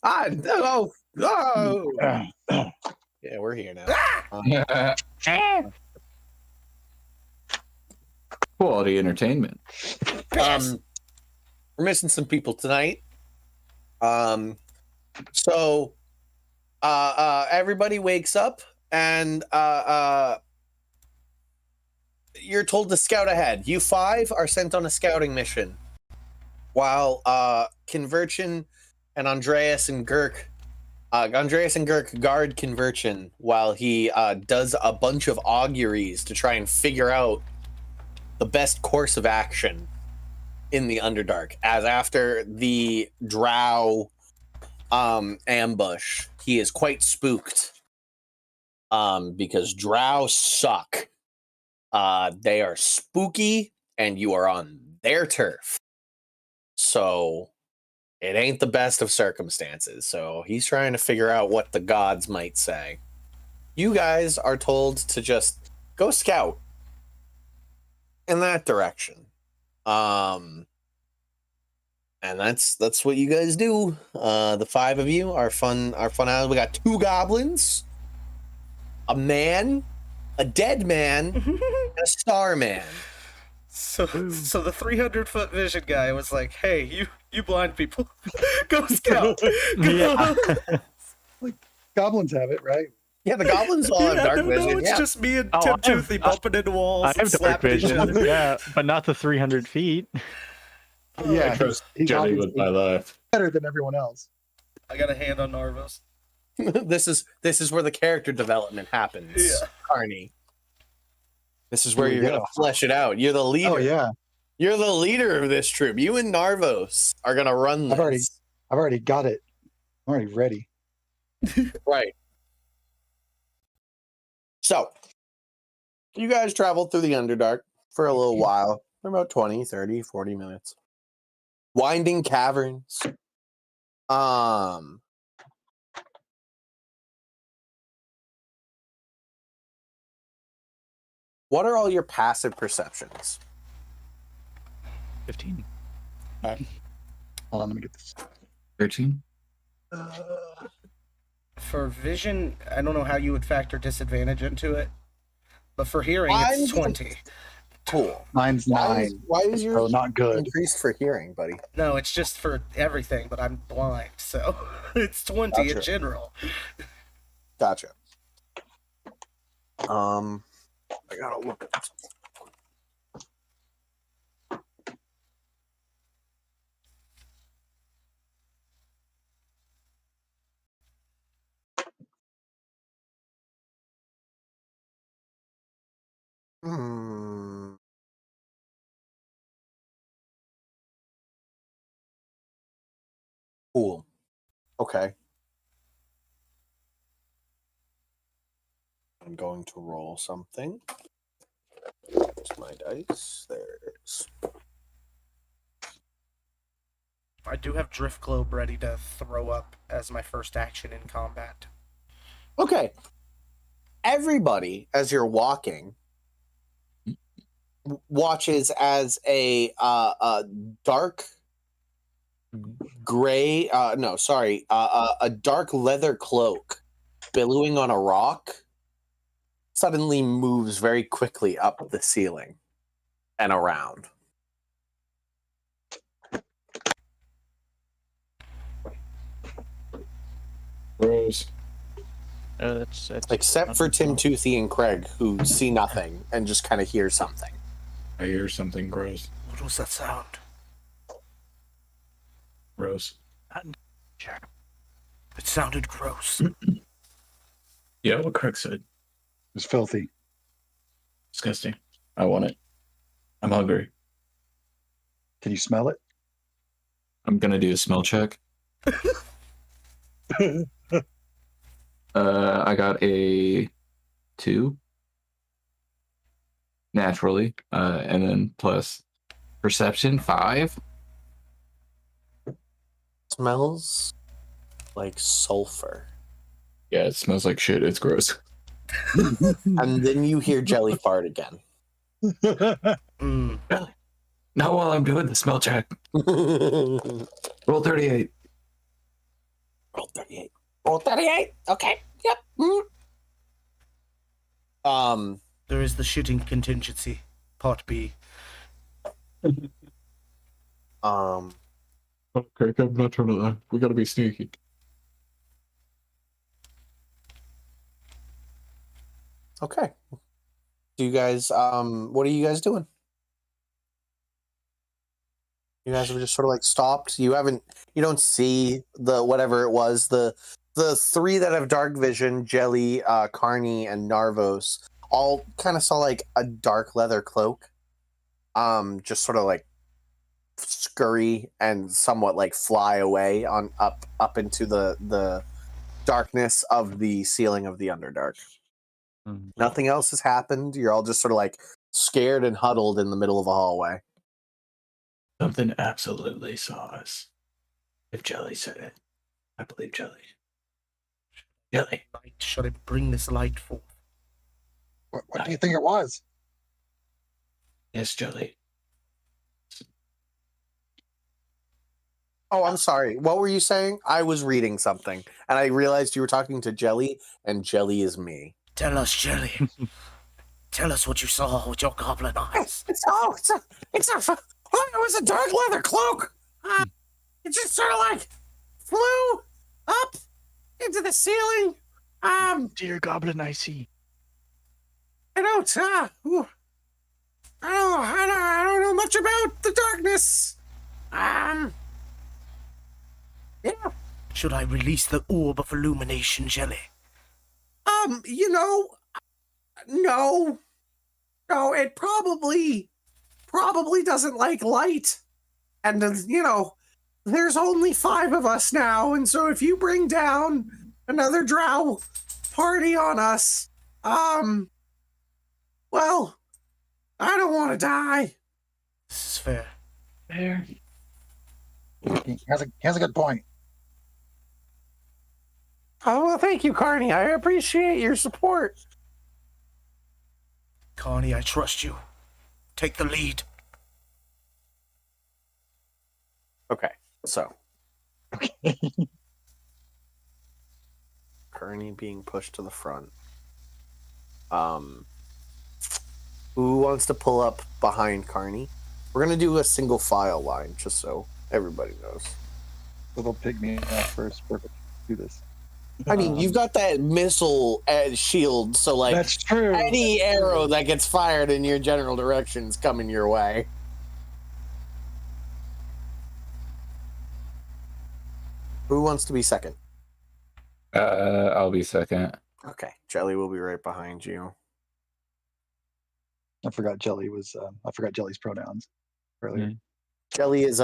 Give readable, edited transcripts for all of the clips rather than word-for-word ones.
Oh. Yeah, we're here now. Quality entertainment. We're missing some people tonight. So everybody wakes up and you're told to scout ahead. You 5 are sent on a scouting mission, while Conversion and Andreas and Girk guard Conversion while he does a bunch of auguries to try and figure out the best course of action in the Underdark. As after the Drow ambush, he is quite spooked because Drow suck. They are spooky, and you are on their turf. So it ain't the best of circumstances. So he's trying to figure out what the gods might say. You guys are told to just go scout in that direction. And that's what you guys do. The 5 of you are fun out. We got 2 goblins, a man, a dead man, and a star man. So the 300-foot vision guy was like, "Hey, you blind people, go scout." Yeah. Like goblins have it, right? Yeah, the goblins all have dark vision. It's just me and Tim Toothy bumping into walls. I have dark vision. Yeah, but not the 300 feet. Yeah, he's Jelly with my life. Better than everyone else. I got a hand on Narvos. This is where the character development happens, Yeah. Carney. This is where you're gonna flesh it out. You're the leader. Oh yeah, you're the leader of this troop. You and Narvos are gonna run this. I've already got it. I'm already ready. Right. So, you guys traveled through the Underdark for a little while, for about 20, 30, 40 minutes. Winding caverns. What are all your passive perceptions? 15. Hold on, let me get this. 13. For vision, I don't know how you would factor disadvantage into it, but for hearing, it's 20. Cool. Mine's 9. Why is yours not good? Increased for hearing, buddy? No, it's just for everything, but I'm blind, so it's 20 in general. Gotcha. I gotta look at this. Cool. Okay. I'm going to roll something. There's my dice. There it is. I do have Drift Globe ready to throw up as my first action in combat. Okay. Everybody, as you're walking, watches as a dark gray, a dark leather cloak billowing on a rock suddenly moves very quickly up the ceiling and around. Rose. That's Except for Tim Toothy and Craig, who see nothing and just kind of hear something. I hear something gross. What was that sound? Gross. Sure. It sounded gross. Yeah, what Craig said. It's filthy. Disgusting. I want it. I'm hungry. Can you smell it? I'm gonna do a smell check. I got a 2 naturally, and then plus perception 5. Smells like sulfur. Yeah, it smells like shit. It's gross. And then you hear Jelly fart again. Not while I'm doing the smell check. Roll 38. Roll 38. Roll 38. Okay. Yep. There is the shitting contingency, part B. Okay, I'm not trying to. We gotta be sneaky. Okay. Do you guys what are you guys doing? You guys have just sort of like stopped. You don't see the whatever it was, the three that have dark vision, Jelly, Carney, and Narvos, all kind of saw like a dark leather cloak. Just sort of like scurry and somewhat like fly away on up into the darkness of the ceiling of the Underdark. Nothing else has happened. You're all just sort of like scared and huddled in the middle of a hallway. Something absolutely saw us. If Jelly said it, I believe Jelly. Jelly. Light, should I bring this light forth? What do you think it was? Yes, Jelly. Oh, I'm sorry. What were you saying? I was reading something, and I realized you were talking to Jelly, and Jelly is me. Tell us, Jelly. Tell us what you saw with your goblin eyes. It was a dark leather cloak. It just sort of like flew up into the ceiling. Dear Goblin, I see. I don't know much about the darkness. Yeah. Should I release the orb of illumination, Jelly? No. No, it probably doesn't like light. And, there's only 5 of us now, and so if you bring down another drow party on us, well, I don't want to die. This is fair. There. He has a good point. Oh, well, thank you, Carney. I appreciate your support. Carney, I trust you. Take the lead. Okay, so. Carney being pushed to the front. Who wants to pull up behind Carney? We're going to do a single file line, just so everybody knows. Little pygmy first. Perfect. Do this. I mean, you've got that missile shield, so like That's true. any arrow that gets fired in your general direction is coming your way. Who wants to be second? I'll be second. Okay, Jelly will be right behind you. I forgot Jelly's pronouns earlier. Jelly is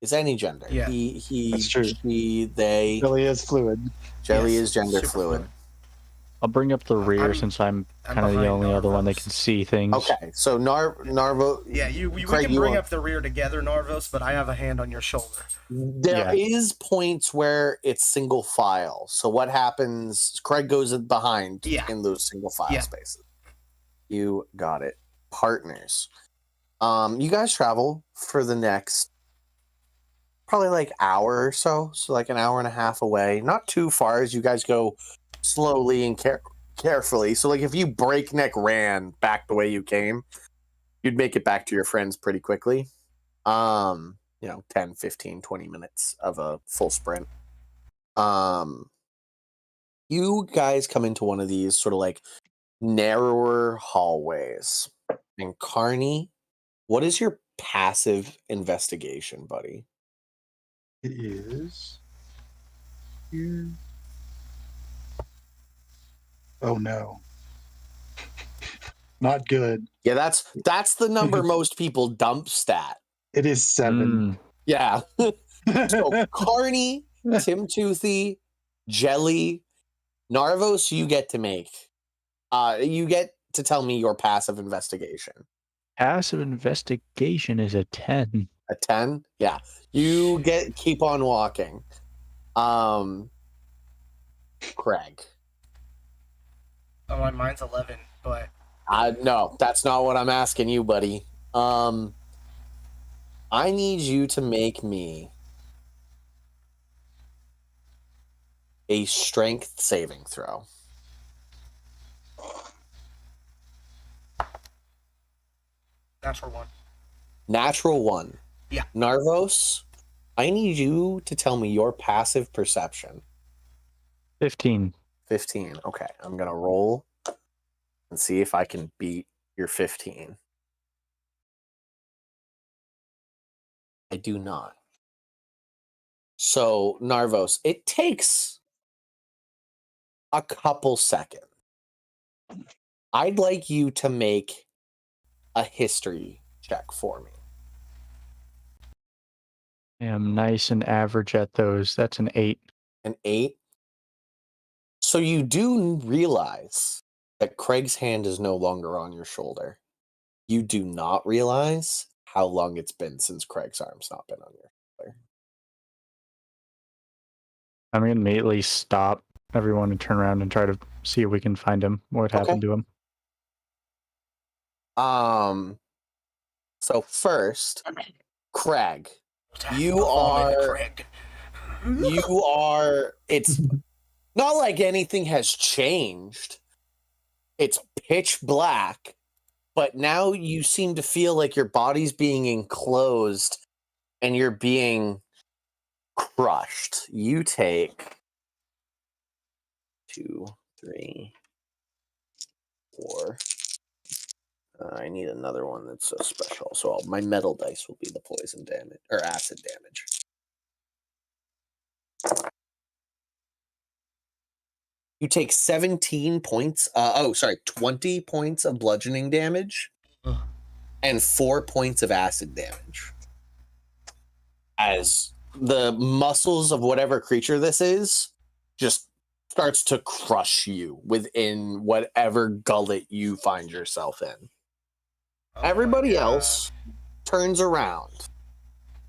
is any gender. Yeah. He, That's true. she, they. Jelly is fluid. Jelly Yes, is gender super fluid. I'll bring up the rear I'm- since I'm I'm kind of the behind only other one that Narvos. can see things. Okay, so Narvo. Yeah, we Craig, can you bring want- up the rear together, Narvos, but I have a hand on your shoulder. There is points where it's single file. So what happens? Craig goes behind in those single file spaces. You got it, partners. You guys travel for the next probably like hour or so like an hour and a half away. Not too far as you guys go slowly and carefully. So like if you breakneck ran back the way you came, you'd make it back to your friends pretty quickly. 10, 15, 20 minutes of a full sprint. You guys come into one of these sort of like narrower hallways. And Carney, what is your passive investigation, buddy? It is here. Oh no. Not good. Yeah, that's the number most people dump stat. It is 7. Yeah. So Carney, Tim Toothy, Jelly, Narvos, you get to make. You get to tell me your passive investigation. Passive investigation is a 10. A 10? Yeah. You keep on walking. Craig. Oh, mine's 11, but No, that's not what I'm asking you, buddy. I need you to make me a strength saving throw. Natural one. Natural 1. Yeah. Narvos, I need you to tell me your passive perception. 15. 15. Okay, I'm going to roll and see if I can beat your 15. I do not. So, Narvos, it takes a couple seconds. I'd like you to make a history check for me. I am nice and average at those. That's an 8. An 8. So you do realize that Craig's hand is no longer on your shoulder. You do not realize how long it's been since Craig's arm's not been on your shoulder. I'm going to immediately stop everyone and turn around and try to see if we can find him. What happened to him? So first, Craig, it's not like anything has changed. It's pitch black, but now you seem to feel like your body's being enclosed and you're being crushed. You take 2, 3, 4. I need another one that's so special. So my metal dice will be the poison damage or acid damage. You take 17 points. 20 points of bludgeoning damage and 4 points of acid damage. As the muscles of whatever creature this is just starts to crush you within whatever gullet you find yourself in. Everybody else turns around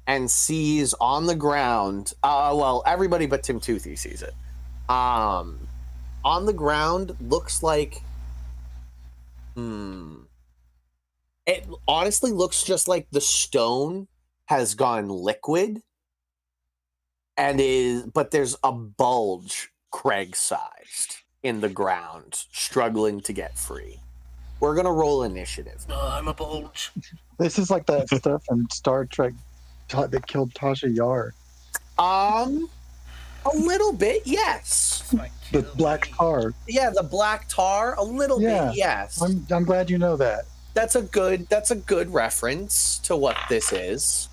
and sees on the ground, everybody but Tim Toothy sees it. On the ground looks like, it honestly looks just like the stone has gone liquid but there's a bulge Craig-sized in the ground, struggling to get free. We're going to roll initiative. I'm a bulge. This is like that stuff from Star Trek that killed Tasha Yar. A little bit, yes. The black tar. Yeah, the black tar, a little bit, yes. I'm glad you know that. That's a good reference to what this is.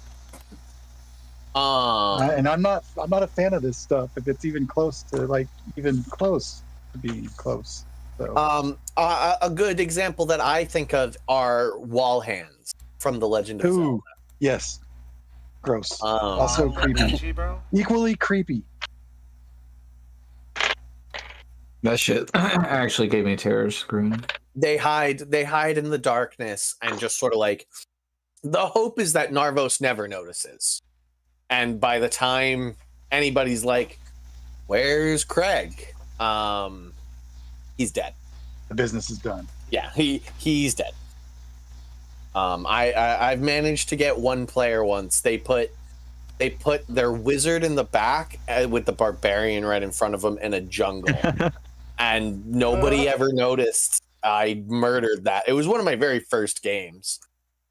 And I'm not a fan of this stuff if it's even close to being close. So. A good example that I think of are wall hands from The Legend of Zelda. Yes. Gross. Also creepy. Equally creepy. That shit actually gave me terror screen. They hide in the darkness and just sort of like, the hope is that Narvos never notices. And by the time anybody's like, where's Craig? He's dead. The business is done. Yeah, he's dead. I've managed to get one player once. They put their wizard in the back with the barbarian right in front of them in a jungle, and nobody ever noticed. I murdered that. It was one of my very first games.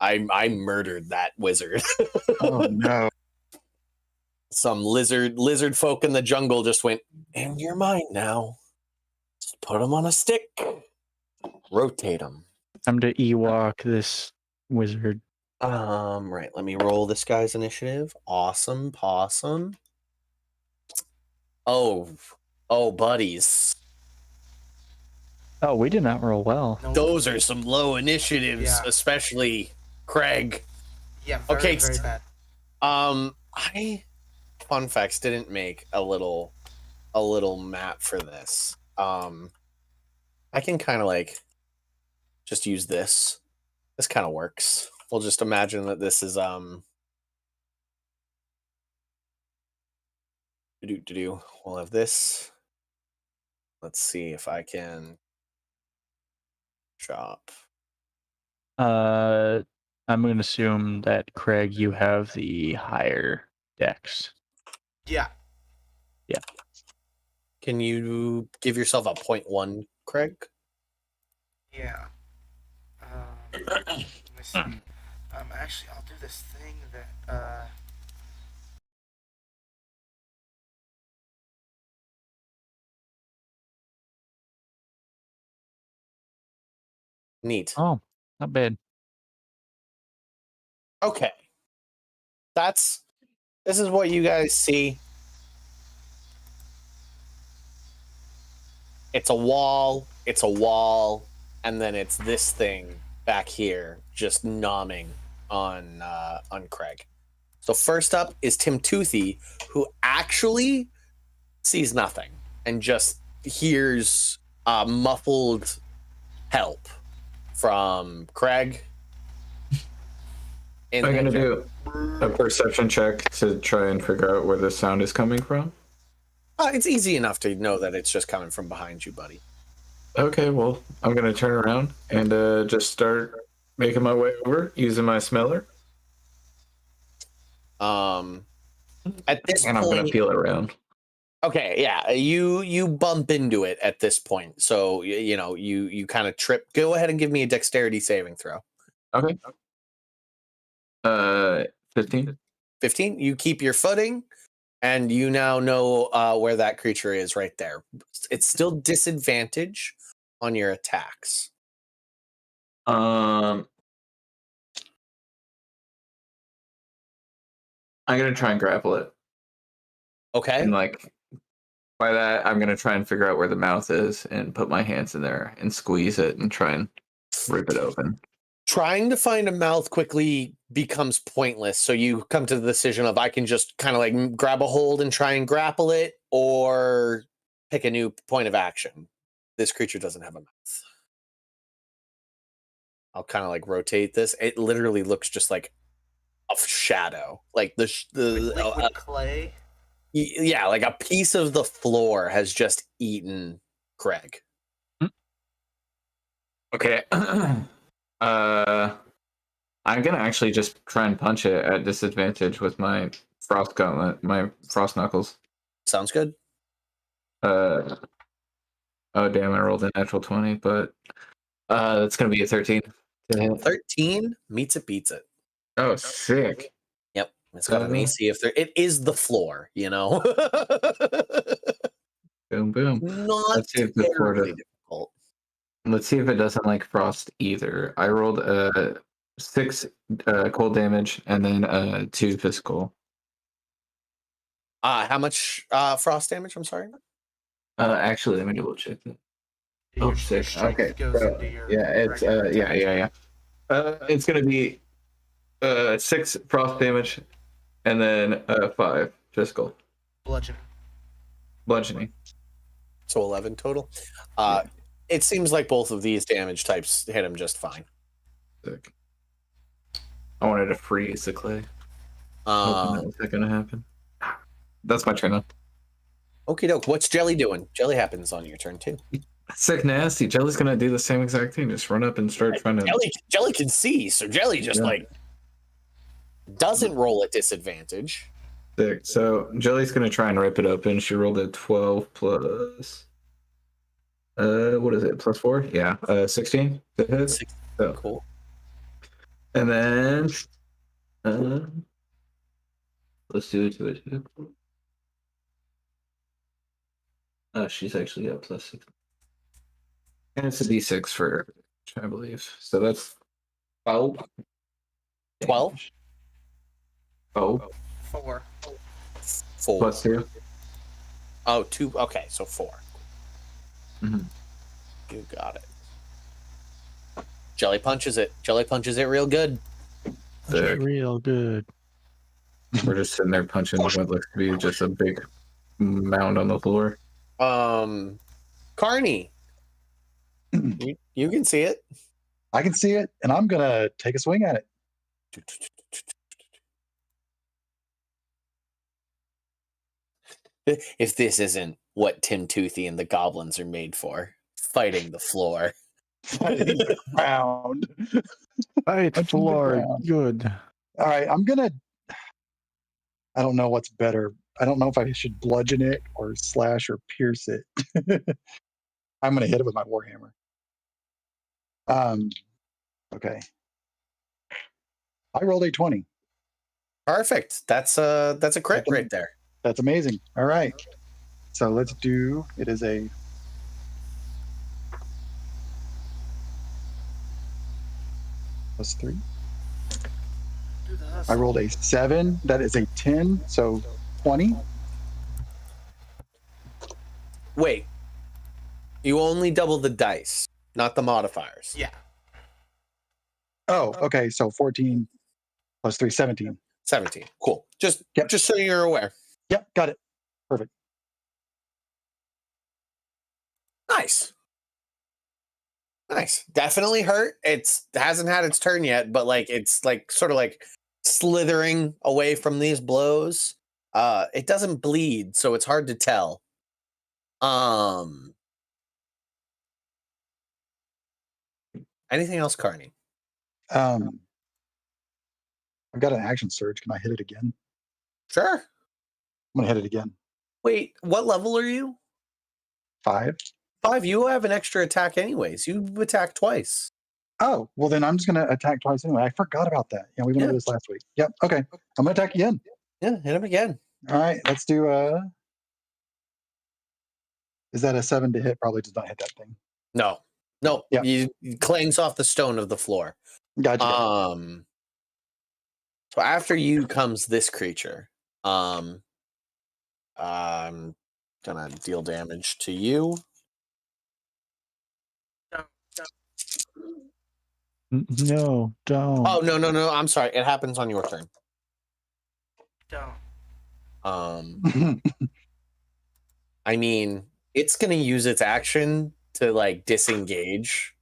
I murdered that wizard. Oh no! Some lizard folk in the jungle just went, "And you're mine now. Just put them on a stick, rotate them." I'm to Ewok this wizard. Right. Let me roll this guy's initiative. Awesome, possum. Oh, buddies. Oh, we did not roll well. Those are some low initiatives, especially Craig. Yeah, very bad. Fun facts didn't make a little map for this. I can kind of like just use this. This kind of works. We'll just imagine that this is we'll have this. Let's see if I can chop. I'm going to assume that Craig, you have the higher dex. Yeah. Yeah. Can you give yourself a 0.1, Craig? Yeah. Let me see. Actually, I'll do this thing that. Neat. Oh, not bad. Okay. This is what you guys see. It's a wall, and then it's this thing back here just nomming on Craig. So first up is Tim Toothy, who actually sees nothing and just hears muffled help from Craig. I'm going to do a perception check to try and figure out where the sound is coming from. It's easy enough to know that it's just coming from behind you, buddy. Okay, well, I'm going to turn around and just start making my way over using my smeller. At this And I'm point, going to feel it around. okay, yeah, you bump into it at this point, so you kind of trip. Go ahead and give me a dexterity saving throw. Okay. 15. 15. You keep your footing, and you now know where that creature is right there. It's still disadvantage on your attacks. I'm going to try and grapple it. Okay. And by that, I'm going to try and figure out where the mouth is and put my hands in there and squeeze it and try and rip it open. Trying to find a mouth quickly becomes pointless. So you come to the decision of I can just kind of like grab a hold and try and grapple it, or pick a new point of action. This creature doesn't have a mouth. I'll kind of like rotate this. It literally looks just like a shadow, like Liquid clay. yeah, like a piece of the floor has just eaten Craig. Okay. I'm gonna actually just try and punch it at disadvantage with my frost gauntlet, my frost knuckles. Sounds good. Oh damn! I rolled a natural 20, but that's gonna be a 13 to hit. 13 meets it, beats it. Oh, sick! Yep, it's got an AC if there. It is the floor, Boom, boom. Not Let's see if the floor terribly does. difficult. Let's see if it doesn't like frost either. I rolled 6 cold damage and then 2 physical. How much frost damage? I'm sorry. Actually, let me double check that. Your Oh, sick. strength Okay. goes into your Yeah, it's regular yeah. attack. It's gonna be 6 frost damage and then 5 physical. Bludgeoning. So 11 total. It seems like both of these damage types hit him just fine. Sick. I wanted to freeze the clay. Hoping that was not gonna happen. That's my turn now. Okie doke. What's Jelly doing? Jelly happens on your turn too. Sick nasty. Jelly's gonna do the same exact thing. Just run up and start trying to. Jelly can see, so Jelly just doesn't roll at disadvantage. Sick. So Jelly's gonna try and rip it open. She rolled a 12 plus. What is it? Plus 4? Yeah. 16 to hit. 16. So. Cool. And then let's do it to it. Oh, she's actually got plus 6. And it's a d6 for, I believe. So that's 12. 12? Oh. 4. 4. Plus 2. Oh, 2. Okay, so 4. Mm-hmm. You got it. Jelly punches it. Jelly punches it real good. Sick. Real good. We're just sitting there punching what looks to be just a big mound on the floor. Carney, you can see it. I can see it, and I'm gonna take a swing at it. If this isn't what Tim Toothy and the goblins are made for, fighting the floor. Fighting the ground. Fight Punching the floor. ground. Good. All right, I don't know what's better. I don't know if I should bludgeon it or slash or pierce it. I'm gonna hit it with my warhammer. Okay. I rolled a 20. Perfect. That's a crit right there. That's amazing. All right. So let's do. It is a. +3. Do the I hustle. rolled a 7. That is a 10. So 20. Wait. You only double the dice, not the modifiers. Yeah. Oh, okay. So 14 +3, 17. 17. Cool. Just Yep. just so you're aware. Yep, got it. Perfect. Nice. Nice. Definitely hurt. It hasn't had its turn yet, but like it's like sort of like slithering away from these blows. It doesn't bleed, so it's hard to tell. Anything else, Carney? I've got an action surge. Can I hit it again? Sure. I'm gonna hit it again. Wait, what level are you? 5. 5. You have an extra attack anyways. You attack twice. Oh, well then I'm just gonna attack twice anyway. I forgot about that. Yeah, we went over this last week. Yep. Okay. I'm gonna attack again. Yeah, hit him again. All right. Let's do is that a 7 to hit? Probably does not hit that thing. No. Yeah. You clangs off the stone of the floor. Gotcha. So after you comes this creature. I'm gonna deal damage to you. No, don't. Oh no! I'm sorry. It happens on your turn. Don't. I mean, it's gonna use its action to like disengage.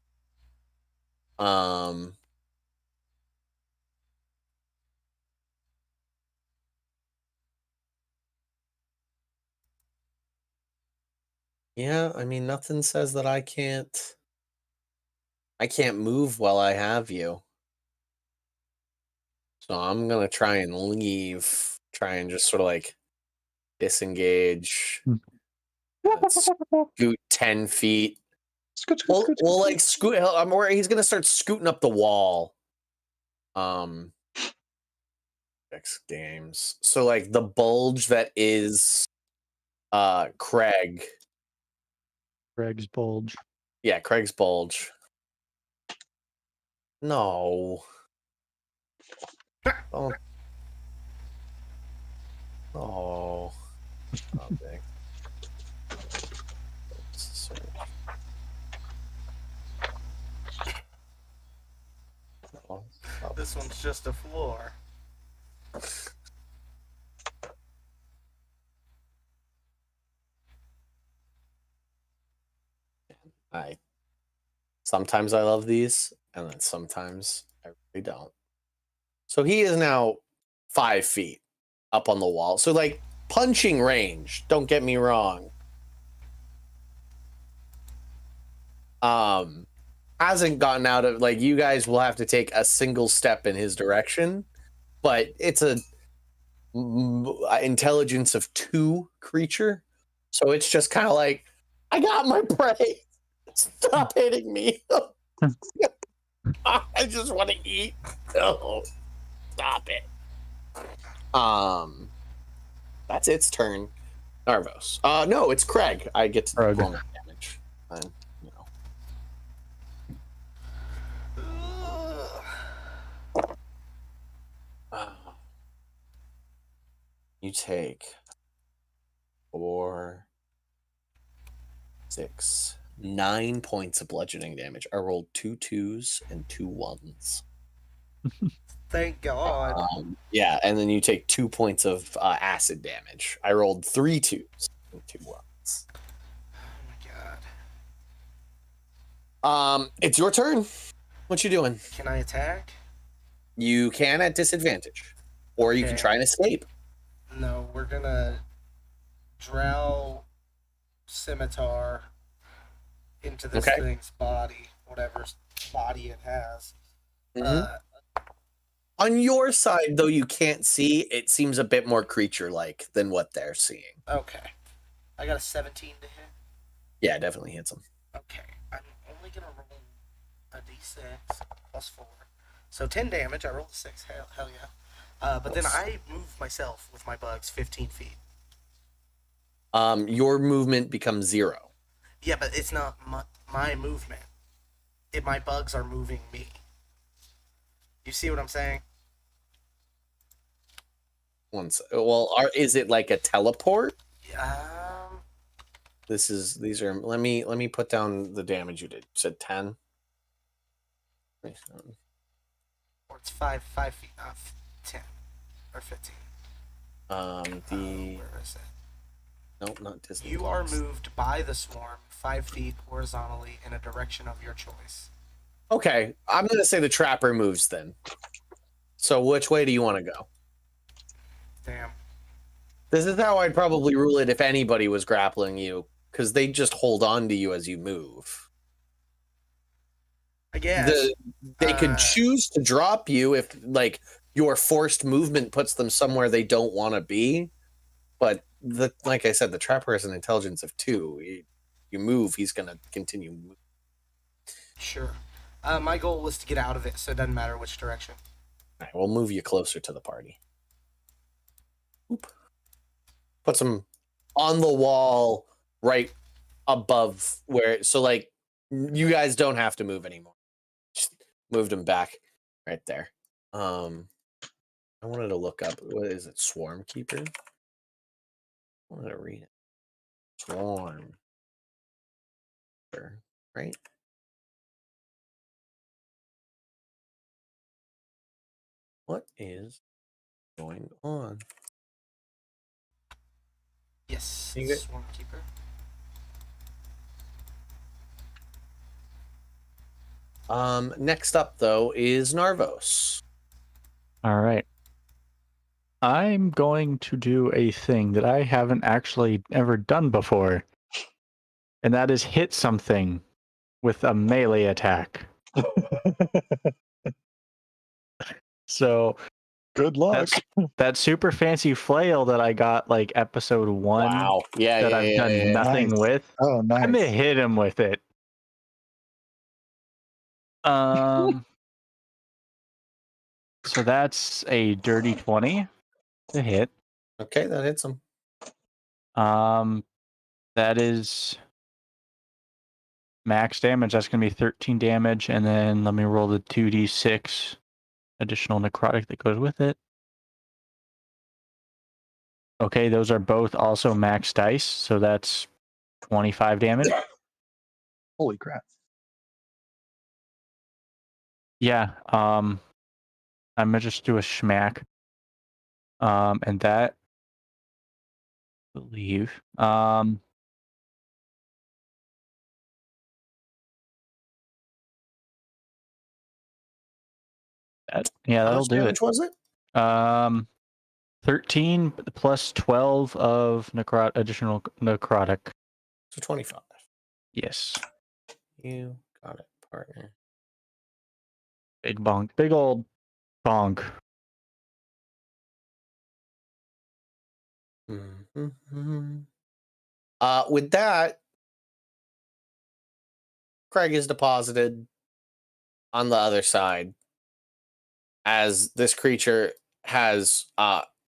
Yeah, I mean, nothing says that I can't move while I have you. So I'm gonna try and leave. Try and just sort of like disengage. Scoot 10 feet. We'll like scoot. He's gonna start scooting up the wall. X games. So like the bulge that is Craig. Greg's bulge. Yeah, Craig's bulge. No. Oh. Oh. Not big. This one's just a floor. Sometimes I love these, and then sometimes I really don't. So he is now 5 feet up on the wall. So like punching range, don't get me wrong. Hasn't gotten out of like you guys will have to take a single step in his direction, but it's a intelligence of 2 creature. So it's just kind of like, I got my prey. Stop hitting me. I just want to eat. No, stop it. That's its turn. Narvos. No, it's Craig. I get to roll my damage. You know. You take 4, 6, 9 points of bludgeoning damage. I rolled 2 2s and 2 1s. Thank God. Yeah, and then you take 2 points of acid damage. I rolled 3 2s and 2 1s. Oh my God. It's your turn. What you doing? Can I attack? You can at disadvantage, or you can try and escape. No, we're gonna drow scimitar into this thing's body, whatever body it has. On your side, though, you can't see. It seems a bit more creature-like than what they're seeing. Okay. I got a 17 to hit. Yeah, it definitely hits them. Okay. I'm only gonna roll a d6 plus 4. So 10 damage. I rolled a 6. Hell yeah. But then I move myself with my bugs 15 feet. Your movement becomes 0. Yeah, but it's not my movement. My bugs are moving me. You see what I'm saying? Well, is it like a teleport? Um, These are. Let me put down the damage you did. You said 10. or it's 5 feet off 10 or 15. Where is it? Nope, not Disney. You are moved by the swarm 5 feet horizontally in a direction of your choice. Okay, I'm gonna say the trapper moves then. So which way do you want to go? Damn. This is how I'd probably rule it if anybody was grappling you, because they just hold on to you as you move. I guess. They could choose to drop you if, like, your forced movement puts them somewhere they don't want to be. But like I said, the trapper has an intelligence of 2. You move, he's gonna continue moving. Sure. My goal was to get out of it, so it doesn't matter which direction. All right, we'll move you closer to the party. Oop. Put some on the wall right above where, so like you guys don't have to move anymore. Just moved them back right there. I wanted to look up, what is it, Swarm Keeper? I wanted to read it. Swarm. Right? What is going on? Yes, You get- Swarm Keeper. Next up though is Narvos. All right. I'm going to do a thing that I haven't actually ever done before, and that is hit something with a melee attack. So Good luck. that super fancy flail that I got like episode 1 Wow. Yeah, that yeah, I've yeah, done yeah. nothing Nice. with. Oh, I'm gonna nice. hit him with it. So that's a dirty 20 to hit. Okay, that hits him. That is max damage. That's gonna be 13 damage, and then let me roll the 2d6 additional necrotic that goes with it. Okay, those are both also max dice, so that's 25 damage. Holy crap. Yeah, I'm gonna just do a schmack. And that, I believe, yeah, How that'll much do damage it. was it? 13 plus 12 of additional necrotic. So 25. Yes. You got it, partner. Big bonk. Big old bonk. Mm-hmm. With that, Craig is deposited on the other side as this creature has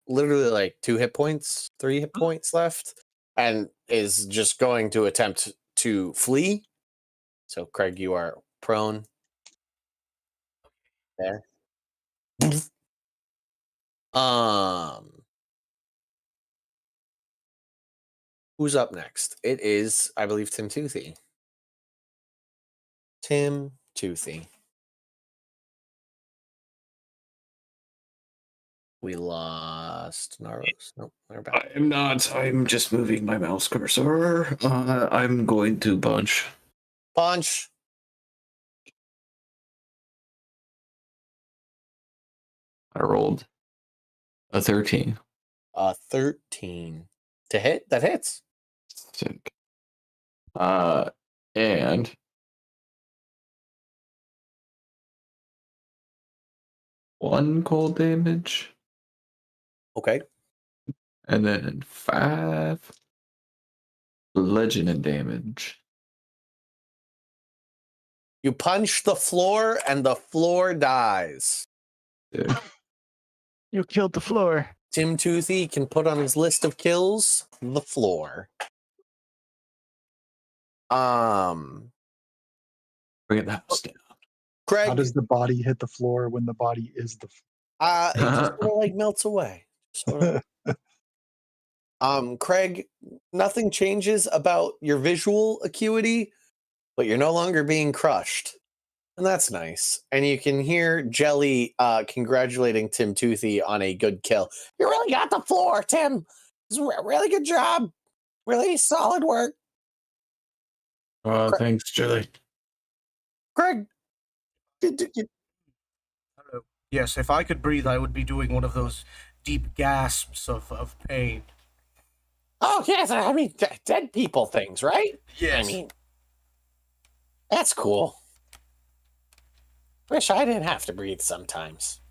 literally like 2 hit points, 3 hit points left, and is just going to attempt to flee. So Craig, you are prone. There. Who's up next? It is, I believe, Tim Toothy. Tim Toothy. We lost Naros. Nope, they're back. I'm not. I'm just moving my mouse cursor. I'm going to punch. Punch. I rolled a 13. 13 to hit. That hits. Sick. And 1 cold damage, Okay. and then 5 bludgeoning damage. You punch the floor, and the floor dies. Sick. You killed the floor. Tim Toothy can put on his list of kills the floor. Bring the house down. Craig, How does the body hit the floor when the body is the it just sort of like melts away. Sort of. Craig, nothing changes about your visual acuity, but you're no longer being crushed. And that's nice. And you can hear Jelly congratulating Tim Toothy on a good kill. You really got the floor, Tim. It's a really good job. Really solid work. Oh, thanks, Jelly. Craig. Hello. Yes, if I could breathe, I would be doing one of those deep gasps of pain. Oh, yes. I mean, dead people things, right? Yes. I mean, that's cool. Wish I didn't have to breathe sometimes.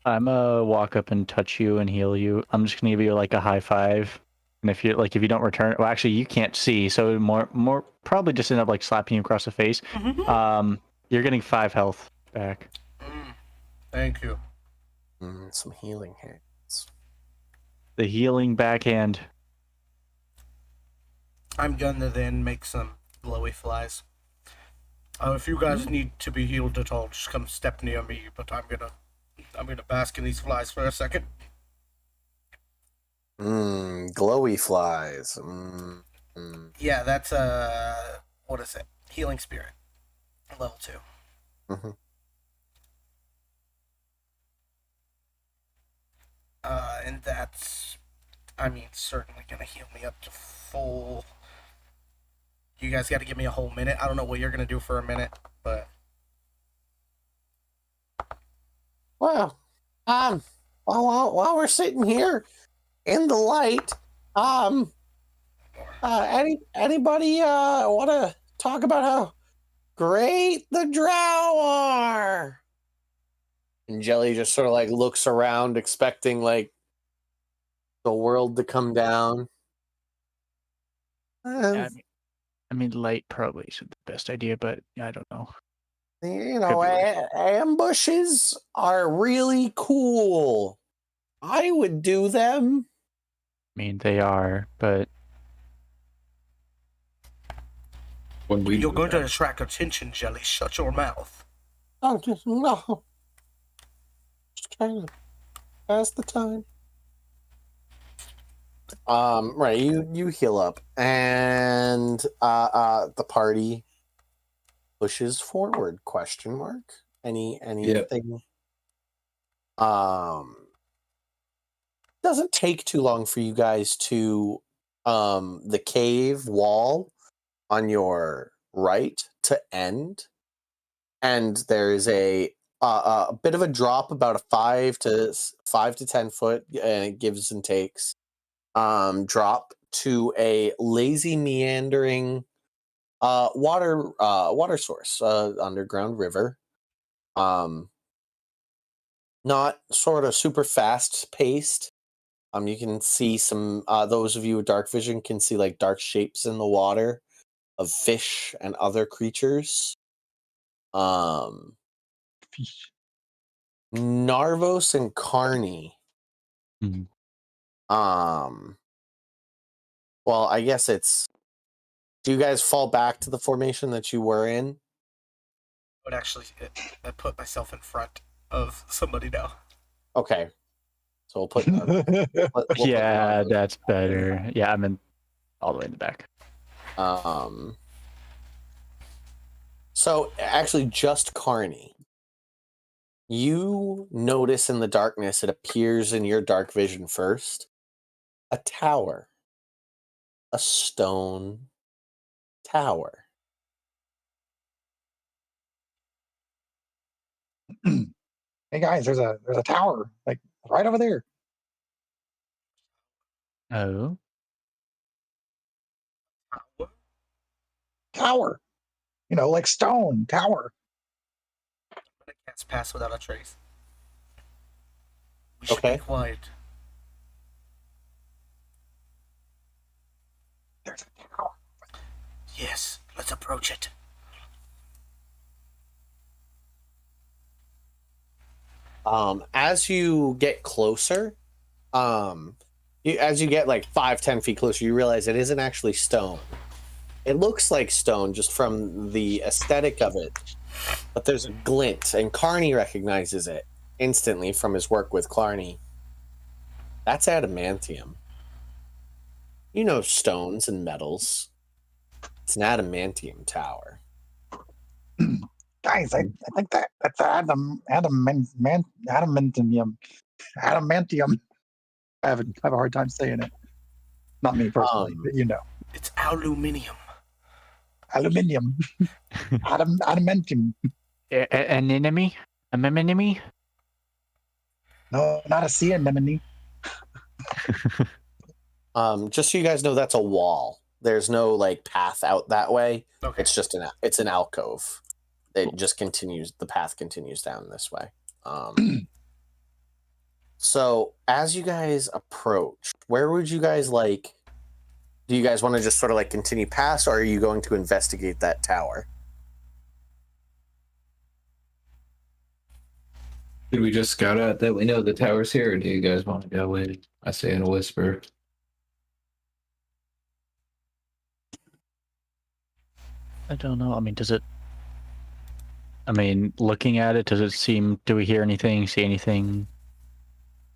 I'm gonna walk up and touch you and heal you. I'm just gonna give you like a high five. And if you don't return, well, actually you can't see, so more probably just end up like slapping you across the face. You're getting 5 health back. Thank you. Some healing hands. The healing backhand. I'm gonna then make some glowy flies. If you guys need to be healed at all, just come step near me. But I'm gonna bask in these flies for a second. Glowy flies. Yeah, that's what is it? Healing spirit, level 2. Mm-hmm. And that's, I mean, certainly gonna heal me up to full. You guys got to give me a whole minute. I don't know what you're gonna do for a minute, but Well, while we're sitting here in the light, anybody want to talk about how great the drow are? And Jelly just sort of like looks around, expecting like the world to come down. Yeah, I mean, light probably isn't the best idea, but I don't know. You know, ambushes are really cool. I would do them. I mean, they are, but When you're going to attract attention, Jelly. Shut your mouth. Oh, no. Just trying to pass the time. Right, you heal up, and the party pushes forward. Question mark? Anything? Doesn't take too long for you guys to the cave wall on your right to end, and there is a bit of a drop, about a 5 to 10 foot, and it gives and takes. Drop to a lazy meandering water source, underground river. Not sort of super fast paced. You can see some, those of you with dark vision can see like dark shapes in the water of fish and other creatures. Narvos and Carney. Mhm. Well, I guess do you guys fall back to the formation that you were in? But actually, I put myself in front of somebody now. Okay. So we'll put yeah, that's better. Yeah, I'm in all the way in the back. So actually just Carney. You notice in the darkness, it appears in your dark vision first, a tower. A stone tower. Hey guys, there's a tower like right over there. Oh. Tower. You know, like stone tower. I'm gonna It's pass without a trace. We should Okay. be quiet. There's a tower. Yes, let's approach it. As you get closer, as you get like 5-10 feet closer, you realize it isn't actually stone. It looks like stone just from the aesthetic of it, but there's a glint, and Carney recognizes it instantly from his work with Clarney. That's adamantium. You know stones and metals. It's an adamantium tower. Guys, I think that's adamantium. Adamantium. I have a hard time saying it. Not me personally, but you know. It's aluminium. Aluminium. Adamantium. An enemy? An enemy? No, not a sea anemone. Just so you guys know, that's a wall. There's no like path out that way. Okay. It's just it's an alcove. It just continues. The path continues down this way. So as you guys approach, where would you guys like? Do you guys want to just sort of like continue past, or are you going to investigate that tower? Should we just scout out that we know the tower's here, or do you guys want to go in? I say in a whisper. I don't know. I mean, looking at it, does it seem, do we hear anything, see anything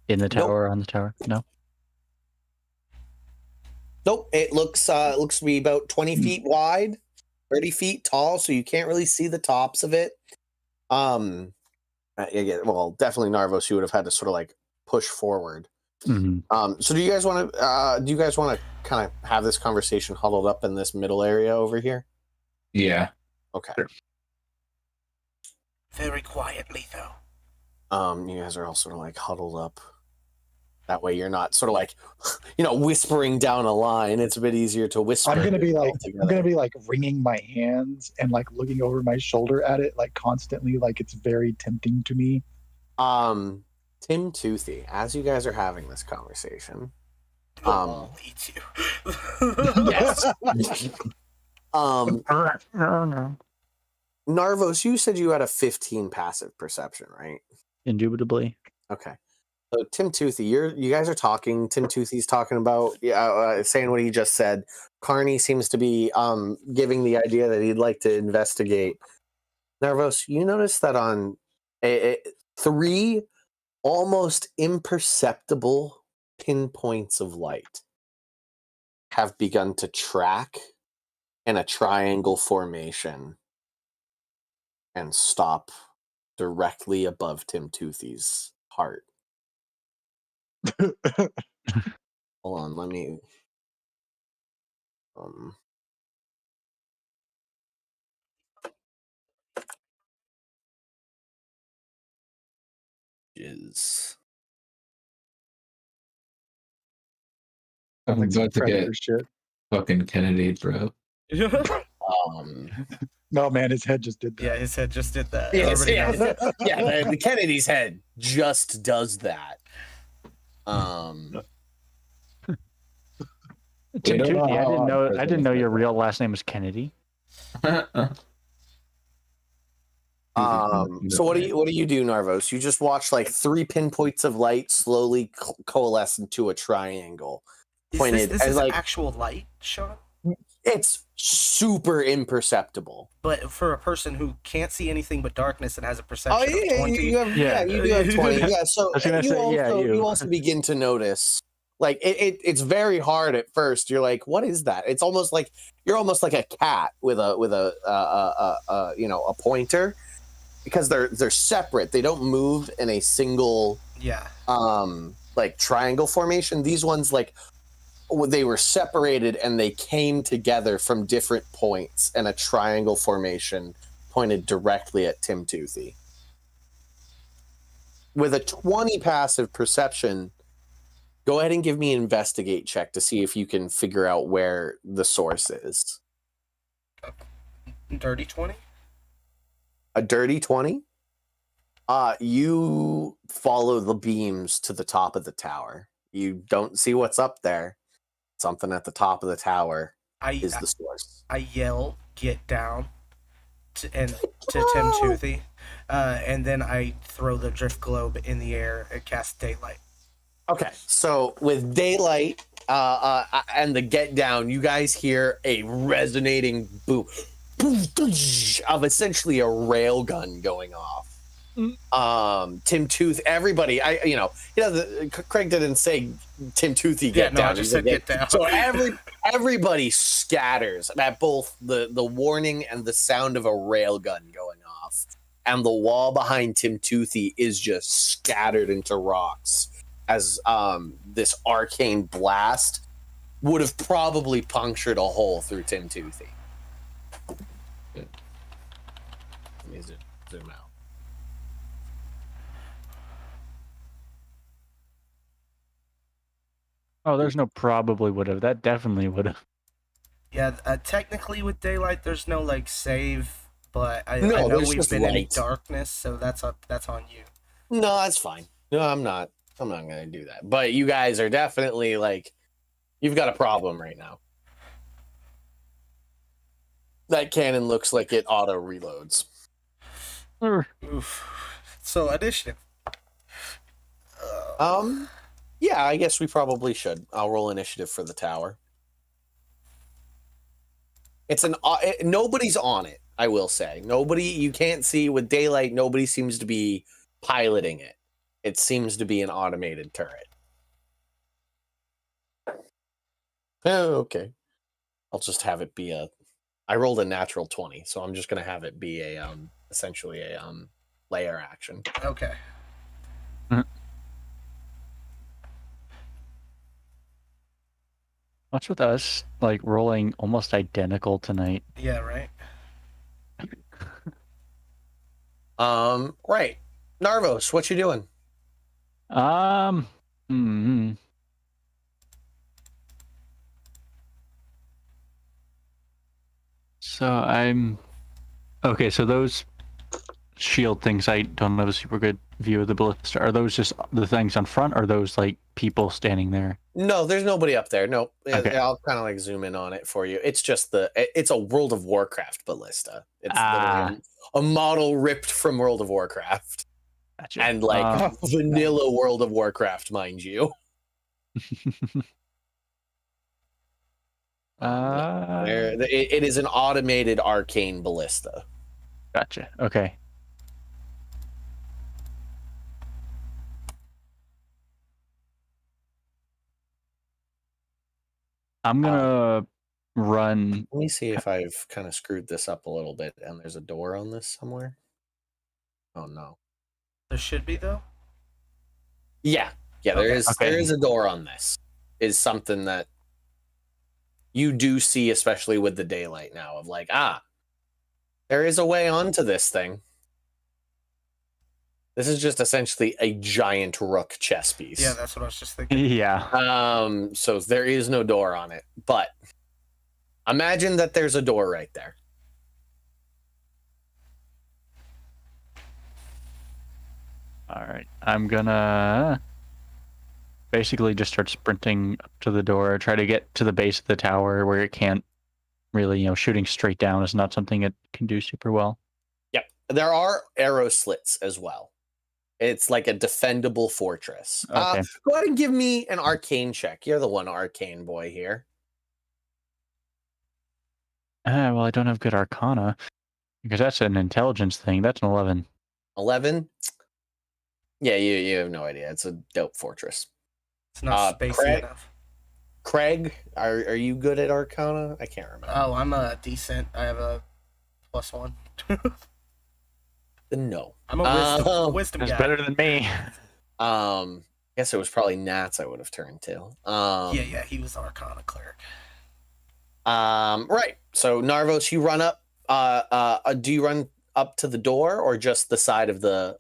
in the tower, on the tower? No? Nope. It looks to be about 20 feet wide, 30 feet tall, so you can't really see the tops of it. Yeah, well, definitely Narvos, you would have had to sort of like push forward. Mm-hmm. So do you guys want to kind of have this conversation huddled up in this middle area over here? Yeah. Okay. Sure. Very quietly, though. You guys are all sort of like huddled up. That way you're not sort of like, whispering down a line. It's a bit easier to whisper. I'm gonna be like wringing my hands and like looking over my shoulder at it like constantly, like it's very tempting to me. Tim Toothy, as you guys are having this conversation, The wall eats you. yes. Narvos, you said you had a 15 passive perception, right? Indubitably. Okay. So Tim Toothy, you guys are talking. Tim Toothy's talking about saying what he just said. Carney seems to be giving the idea that he'd like to investigate. Narvos, you notice that on 3 almost imperceptible pinpoints of light have begun to track in a triangle formation and stop directly above Tim Toothy's heart. Hold on, let me is I'm Like some about to get predator shit. fucking Kennedy, bro. No, man, his head just did that. Yeah, his head just did that. yes, Everybody knows. yeah, the Kennedy's head just does that. Tim don't know Toothy, how I didn't know your real last name was Kennedy. So what do you do, Narvos? You just watch like 3 pinpoints of light slowly coalesce into a triangle. Is this is like actual light, Sean? it's super imperceptible. But for a person who can't see anything but darkness and has a perception Oh of 20, you do have 20. Yeah, so you also begin to notice, like it's very hard at first. You're like, what is that? It's almost like you're almost like a cat with a pointer, because they're separate. They don't move in a single like triangle formation. These ones, like, they were separated and they came together from different points, and a triangle formation pointed directly at Tim Toothy. With a 20 passive perception, go ahead and give me an investigate check to see if you can figure out where the source is. Dirty 20? A dirty 20? You follow the beams to the top of the tower. You don't see what's up there. Something at the top of the tower is the source. I yell, "Get down!" to Tim Toothy, and then I throw the drift globe in the air and cast daylight. Okay, so with daylight and the get down, you guys hear a resonating boom of essentially a rail gun going off. Tim Tooth, everybody, Craig didn't say Tim Toothy get down. I just said get down. So everybody scatters at both the warning and the sound of a rail gun going off, and the wall behind Tim Toothy is just scattered into rocks as this arcane blast would have probably punctured a hole through Tim Toothy. Let me zoom out. Oh, there's no probably would have. That definitely would have. Yeah, technically with daylight, there's no like save, but I No, know there's we've just been in light. darkness, so that's on you. No, that's fine. No, I'm not going to do that. But you guys are definitely like, you've got a problem right now. That cannon looks like it auto reloads. Oof. So initiative. Yeah, I guess we probably should. I'll roll initiative for the tower. It's nobody's on it, I will say. Nobody, you can't see with daylight, nobody seems to be piloting it. It seems to be an automated turret. Oh, okay. I'll just have it be I rolled a natural 20, so I'm just going to have it be essentially a layer action. Okay. What's with us like rolling almost identical tonight? Yeah, right. Right. Narvos, what you doing? So I'm okay. So those shield things, I don't have a super good view of the ballista. Are those just the things on front? Or are those like people standing there? No, there's nobody up there. No, Okay. I'll kind of like zoom in on it for you. It's just it's a World of Warcraft ballista. It's literally a model ripped from World of Warcraft. Gotcha. And like vanilla World of Warcraft, mind you. It is an automated arcane ballista. Gotcha. Okay. I'm gonna run. Let me see if I've kind of screwed this up a little bit and there's a door on this somewhere. Oh no. There should be though. Yeah. There Okay. is. There is a door on this. Is something that you do see, especially with the daylight now, of like, there is a way onto this thing. This is just essentially a giant rook chess piece. Yeah, that's what I was just thinking. Yeah. So there is no door on it, but imagine that there's a door right there. All right. I'm gonna basically just start sprinting up to the door, try to get to the base of the tower where it can't really, shooting straight down is not something it can do super well. Yep. There are arrow slits as well. It's like a defendable fortress. Okay. Go ahead and give me an arcane check. You're the one arcane boy here. Well, I don't have good arcana because that's an intelligence thing. That's an 11. 11? Yeah, you have no idea. It's a dope fortress. It's not spacey enough. Craig, are you good at arcana? I can't remember. Oh, I'm decent. I have a +1. No. I'm a wisdom That's guy. better than me. Guess it was probably Nats I would have turned to. Yeah, he was the Arcana cleric. Right. So Narvos, you run up. Do you run up to the door or just the side of the?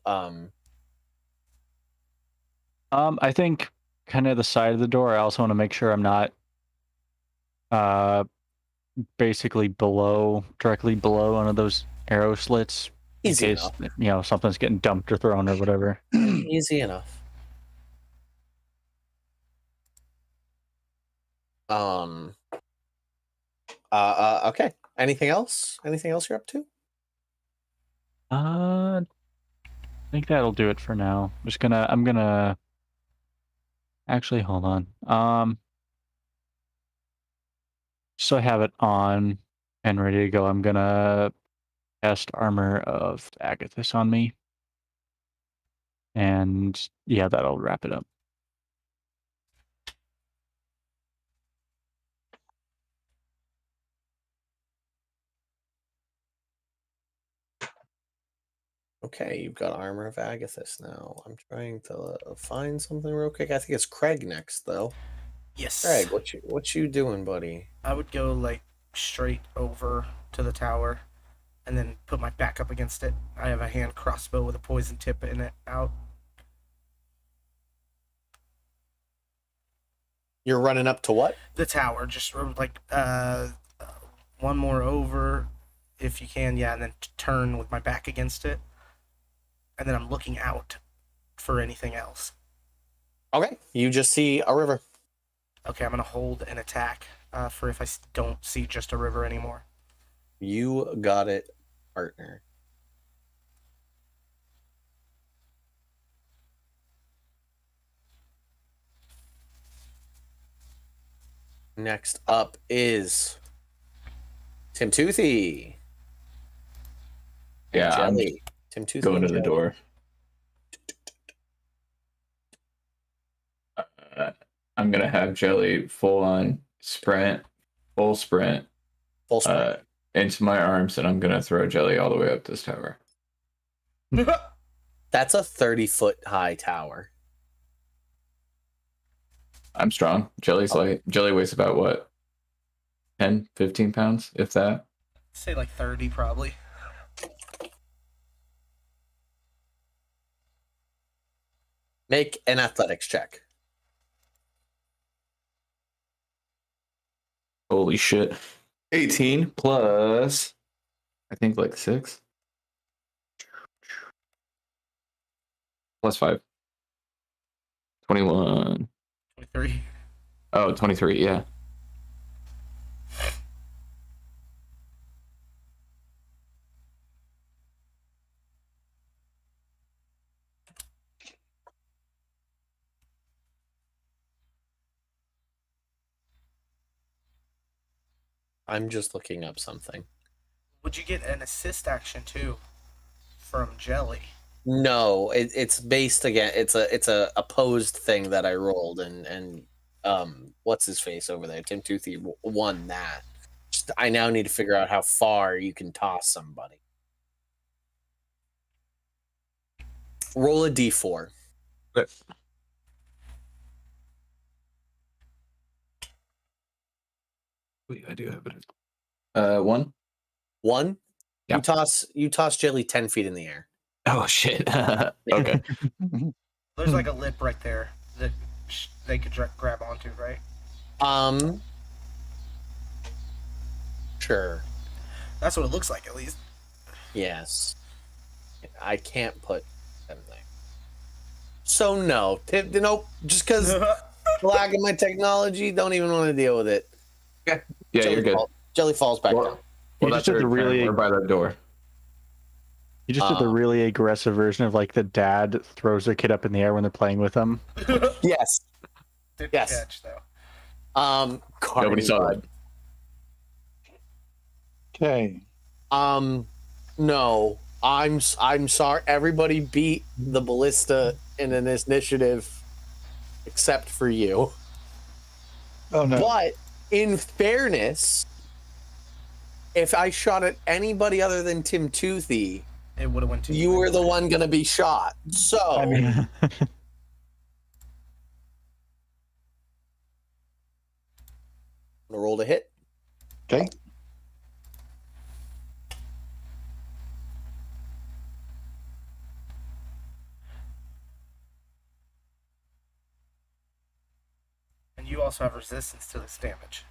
I think kind of the side of the door. I also want to make sure I'm not, basically directly below one of those arrow slits. in Easy case enough. something's getting dumped or thrown or whatever. Easy enough. Okay. Anything else? Anything else you're up to? I think that'll do it for now. I'm gonna actually hold on. So I have it on and ready to go. I'm gonna cast Armor of Agathis on me. And yeah, that'll wrap it up. Okay, you've got Armor of Agathis now. I'm trying to find something real quick. I think it's Craig next, though. Yes. Craig, what you doing, buddy? I would go like straight over to the tower, and then put my back up against it. I have a hand crossbow with a poison tip in it out. You're running up to what? The tower, just like one more over, if you can, yeah, and then turn with my back against it, and then I'm looking out for anything else. Okay, you just see a river. Okay, I'm gonna hold an attack for if I don't see just a river anymore. You got it, partner. Next up is Tim Toothy. Yeah, I'm Jelly. Tim Toothy. going and to the Jelly. door. I'm gonna have Jelly full sprint Full sprint. into my arms, and I'm gonna throw Jelly all the way up this tower. That's a 30-foot high tower. I'm strong. Jelly's light. Jelly weighs about what? 10, 15 pounds, if that. Say like 30 probably. Make an athletics check. Holy shit. 18 plus, I think like 6. Plus 5. 21. 23. Oh, 23, yeah. I'm just looking up something. Would you get an assist action too from Jelly? No, it's based again. It's a opposed thing that I rolled, and what's his face over there? Tim Toothy won that. I now need to figure out how far you can toss somebody. Roll a d4. Wait, I do have it. 1. 1. Yeah. You toss Jelly 10 feet in the air. Oh shit. Okay. There's like a lip right there that they could grab onto, right? Sure. That's what it looks like, at least. Yes. I can't put anything. So no, nope. Just because lack of my technology, don't even want to deal with it. Yeah, Jelly you're good. Jelly falls back down. You Well, just that's did the really, we're by that door. you just did the really aggressive version of like the dad throws their kid up in the air when they're playing with them. Yes. Didn't Yes. catch, though. Nobody saw that. Okay. No. I'm sorry. Everybody beat the ballista in an initiative except for you. Oh no. But in fairness, if I shot at anybody other than Tim Toothy, It would have went to you were the one gonna be shot. So I mean, I'm gonna roll to hit. okay. And you also have resistance to this damage.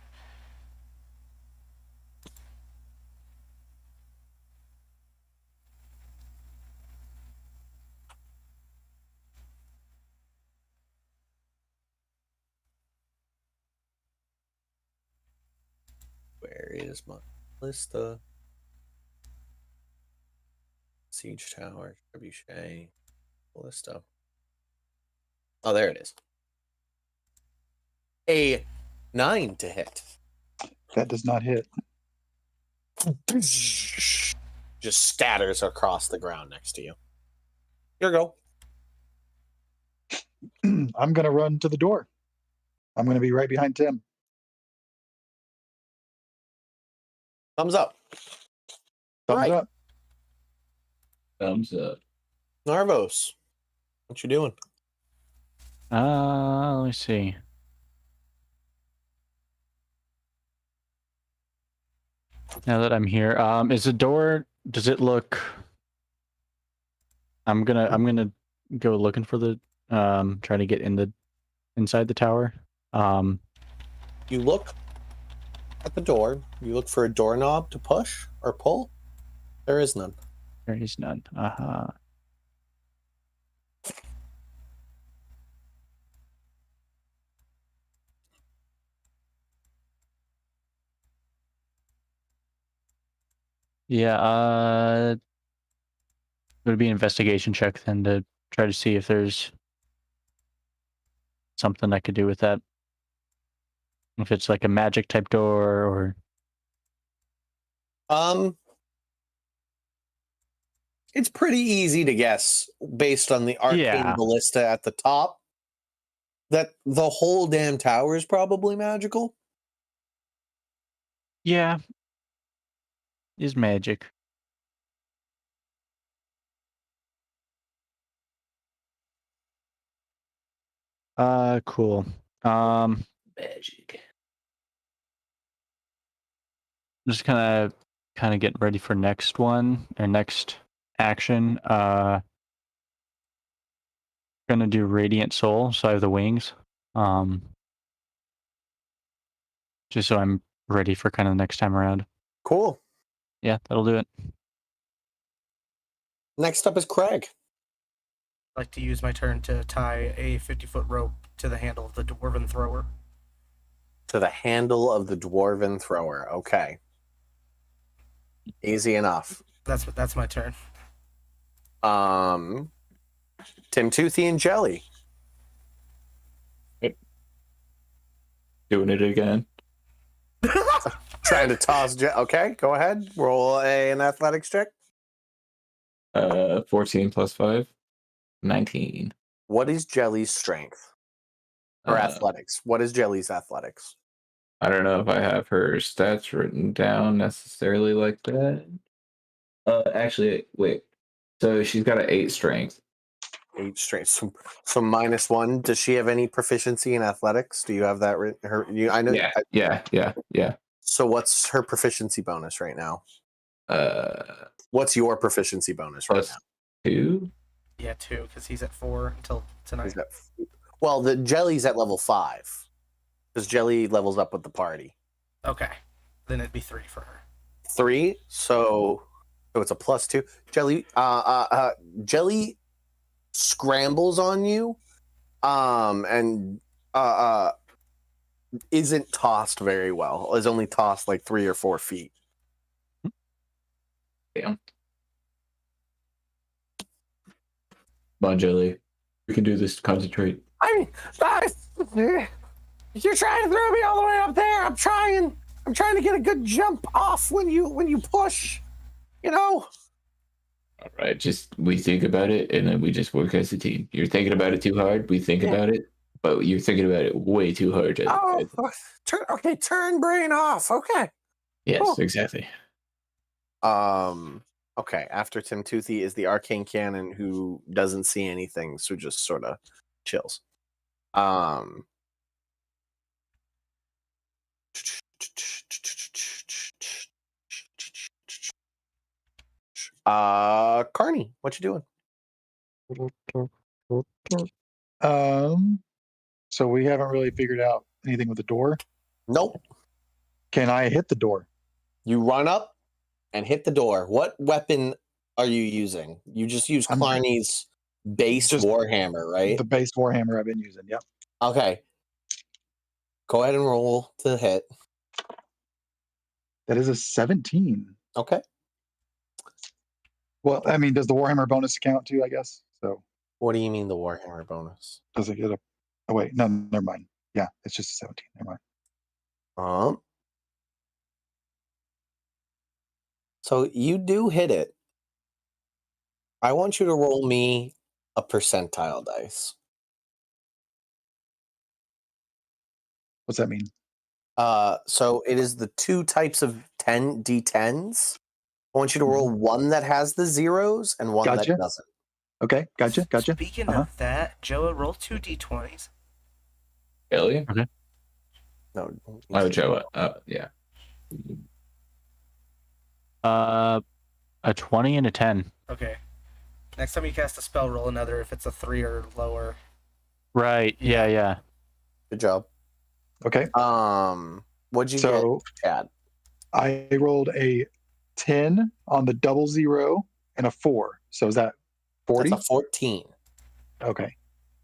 Where is my ballista? Siege tower, trebuchet, ballista. Oh, there it is. A 9 to hit. That does not hit. Just scatters across the ground next to you. Here you go. I'm going to run to the door. I'm going to be right behind Tim. Thumbs up. Thumbs Right. up. Thumbs up. Narvos, what you doing? Let me see. Now that I'm here, is the door? Does it look? I'm gonna go looking for the try to get inside the tower. You look at the door. You look for a doorknob to push or pull. There is none. There is none. Yeah, it would be an investigation check then to try to see if there's something I could do with that. If it's like a magic type door or It's pretty easy to guess based on the arcane ballista at the top that the whole damn tower is probably magical. yeah, is magic. Cool. Magic. Just kind of getting ready for next one or next action. Gonna do Radiant Soul, so I have the wings. Just so I'm ready for kind of next time around. Cool. Yeah, that'll do it. Next up is Craig. I'd like to use my turn to tie a 50-foot rope to the handle of the dwarven thrower. To the handle of the dwarven thrower. Okay. Easy enough. That's my turn. Tim Toothy and Jelly. Doing it again. Trying to toss. Okay, go ahead. Roll an athletics check. 14 plus 5. 19. What is Jelly's strength? Or athletics? What is Jelly's athletics? I don't know if I have her stats written down necessarily like that. Actually, wait. So she's got an 8 strength. 8 strength. So -1. Does she have any proficiency in athletics? Do you have that written? I know. Yeah. So what's her proficiency bonus right now? What's your proficiency bonus right now? 2. Yeah, 2, because he's at 4 until tonight. Well, the Jelly's at level 5. Because Jelly levels up with the party. Okay. Then it'd be 3 for her. 3? So it's a +2. Jelly Jelly scrambles on you and isn't tossed very well. Is only tossed like 3 or 4 feet. Damn. Come on, Jelly. We can do this. Concentrate. I mean, you're trying to throw me all the way up there. I'm trying to get a good jump off when you push. You know. All right, just we think about it, and then we just work as a team. You're thinking about it too hard. We think about it, but you're thinking about it way too hard. Turn brain off. Okay. Yes, Cool. exactly. Okay. After Tim Toothy is the arcane cannon who doesn't see anything, so just sort of chills. Carney, what you doing? So we haven't really figured out anything with the door. Nope. Can I hit the door? You run up and hit the door. What weapon are you using? You just use Clarny's base warhammer, right? The base warhammer I've been using. Yep. Okay. Go ahead and roll to hit. That is a 17. Okay. Well, I mean, does the Warhammer bonus count too? I guess so. What do you mean the Warhammer bonus? Does it get a? Oh wait, no, never mind. Yeah, it's just a 17. Never mind. So you do hit it. I want you to roll me a percentile dice. What's that mean? So it is the 2 types of 10 d10s. I want you to roll one that has the zeros and one Gotcha. that doesn't. Okay, gotcha. Speaking of that, Joe, roll 2 d20s. Really? No. Oh, Joe. Yeah. A 20 and a 10. Okay. Next time you cast a spell, roll another if it's a 3 or lower. Right. Yeah. Good job. Okay. What'd you So get, Chad? I rolled a 10 on the 00 and a 4. So is that 40? That's a 14. Okay.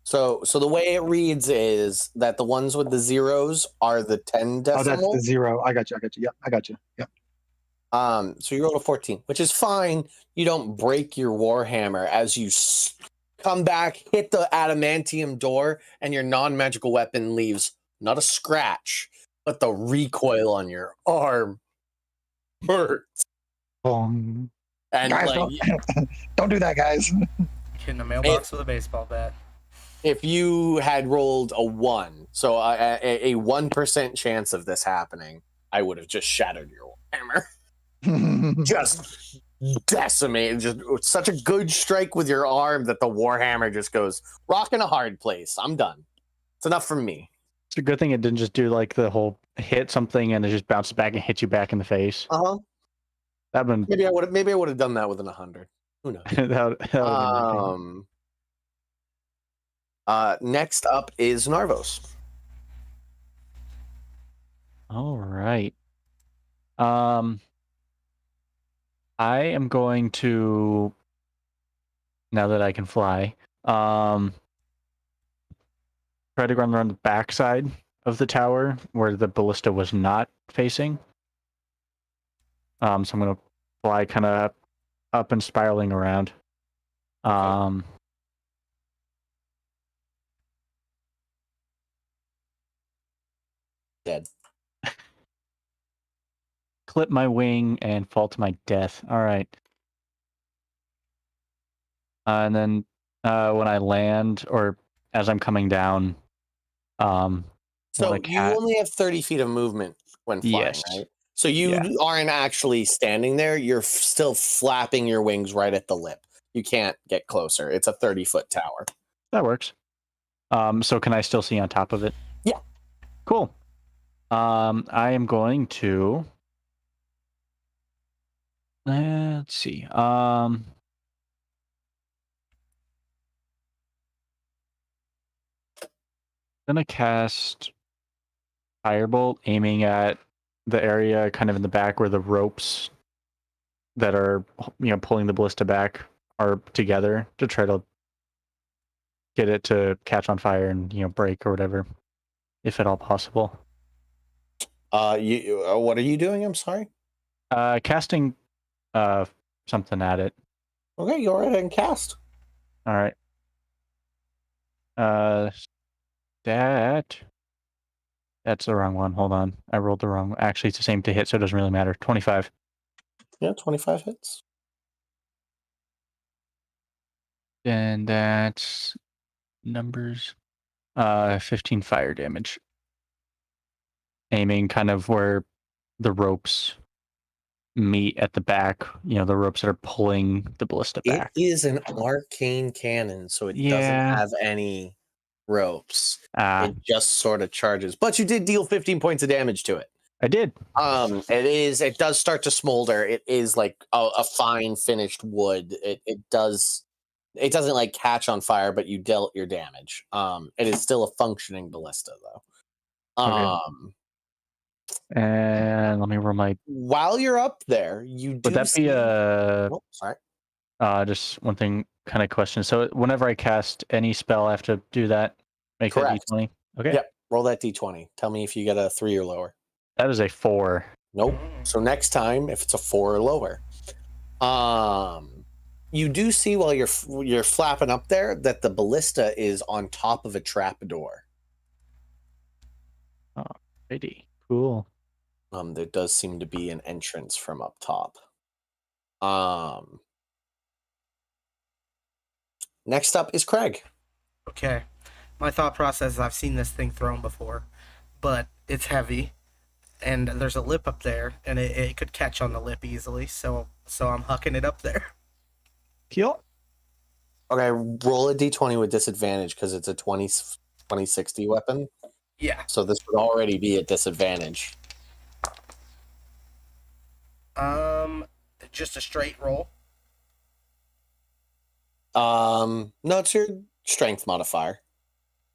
So the way it reads is that the ones with the zeros are the 10 decimal. Oh, that's the 0. I got you. Yep, I got you. Yep. So you rolled a 14, which is fine. You don't break your Warhammer as you come back, hit the adamantium door, and your non-magical weapon leaves not a scratch, but the recoil on your arm hurts. Bong. And Guys, like, don't do that, guys. Hitting a mailbox with a baseball bat. if you had rolled a 1, so a 1% chance of this happening, I would have just shattered your Warhammer. Just decimated. Just such a good strike with your arm that the Warhammer just goes rock in a hard place. I'm done. It's enough for me. It's a good thing it didn't just do like the whole hit something and it just bounces back and hit you back in the face. That'd been Maybe I would have done that with an 100. Who knows? that would've been Next up is Narvos. all right. I am going to, now that I can fly, try to run around the backside of the tower where the ballista was not facing. So I'm going to fly kind of up and spiraling around. Dead. Clip my wing and fall to my death. All right. And then when I land or as I'm coming down, So like you only have 30 feet of movement when flying, Yes. right? So you aren't actually standing there. You're still flapping your wings right at the lip. You can't get closer. It's a 30-foot tower. that works. So can I still see on top of it? Yeah. Cool. I am going to. Let's see. Gonna cast Firebolt, aiming at the area kind of in the back where the ropes that are pulling the ballista back are together to try to get it to catch on fire and break or whatever, if at all possible. What are you doing? I'm sorry. Casting something at it. Okay, go right ahead and cast. All right. That's the wrong one. Hold on. I rolled the wrong one. Actually, it's the same to hit, so it doesn't really matter. 25. Yeah, 25 hits. And that's numbers. 15 fire damage. Aiming kind of where the ropes meet at the back. The ropes that are pulling the ballista back. It is an arcane cannon, so it doesn't have any ropes. It just sort of charges. But you did deal 15 points of damage to it. I did. It does start to smolder. It is like a fine finished wood. It doesn't like catch on fire, but you dealt your damage. It is still a functioning ballista though. Okay. And let me roll my. While you're up there, you do. Would that be a? Oh, sorry. Just one thing, kind of question. So whenever I cast any spell, I have to do that. Make Correct. that d20. Okay. Yep. Roll that d20. Tell me if you get a 3 or lower. That is a 4. Nope. So next time, if it's a 4 or lower, you do see while you're flapping up there that the ballista is on top of a trapdoor. Alrighty. Cool. There does seem to be an entrance from up top. Next up is Craig. Okay. My thought process is I've seen this thing thrown before, but it's heavy, and there's a lip up there, and it could catch on the lip easily, so I'm hucking it up there. Kill. Okay, roll a d20 with disadvantage because it's a 2060 weapon. Yeah. So this would already be at disadvantage. Just a straight roll. No, it's your strength modifier.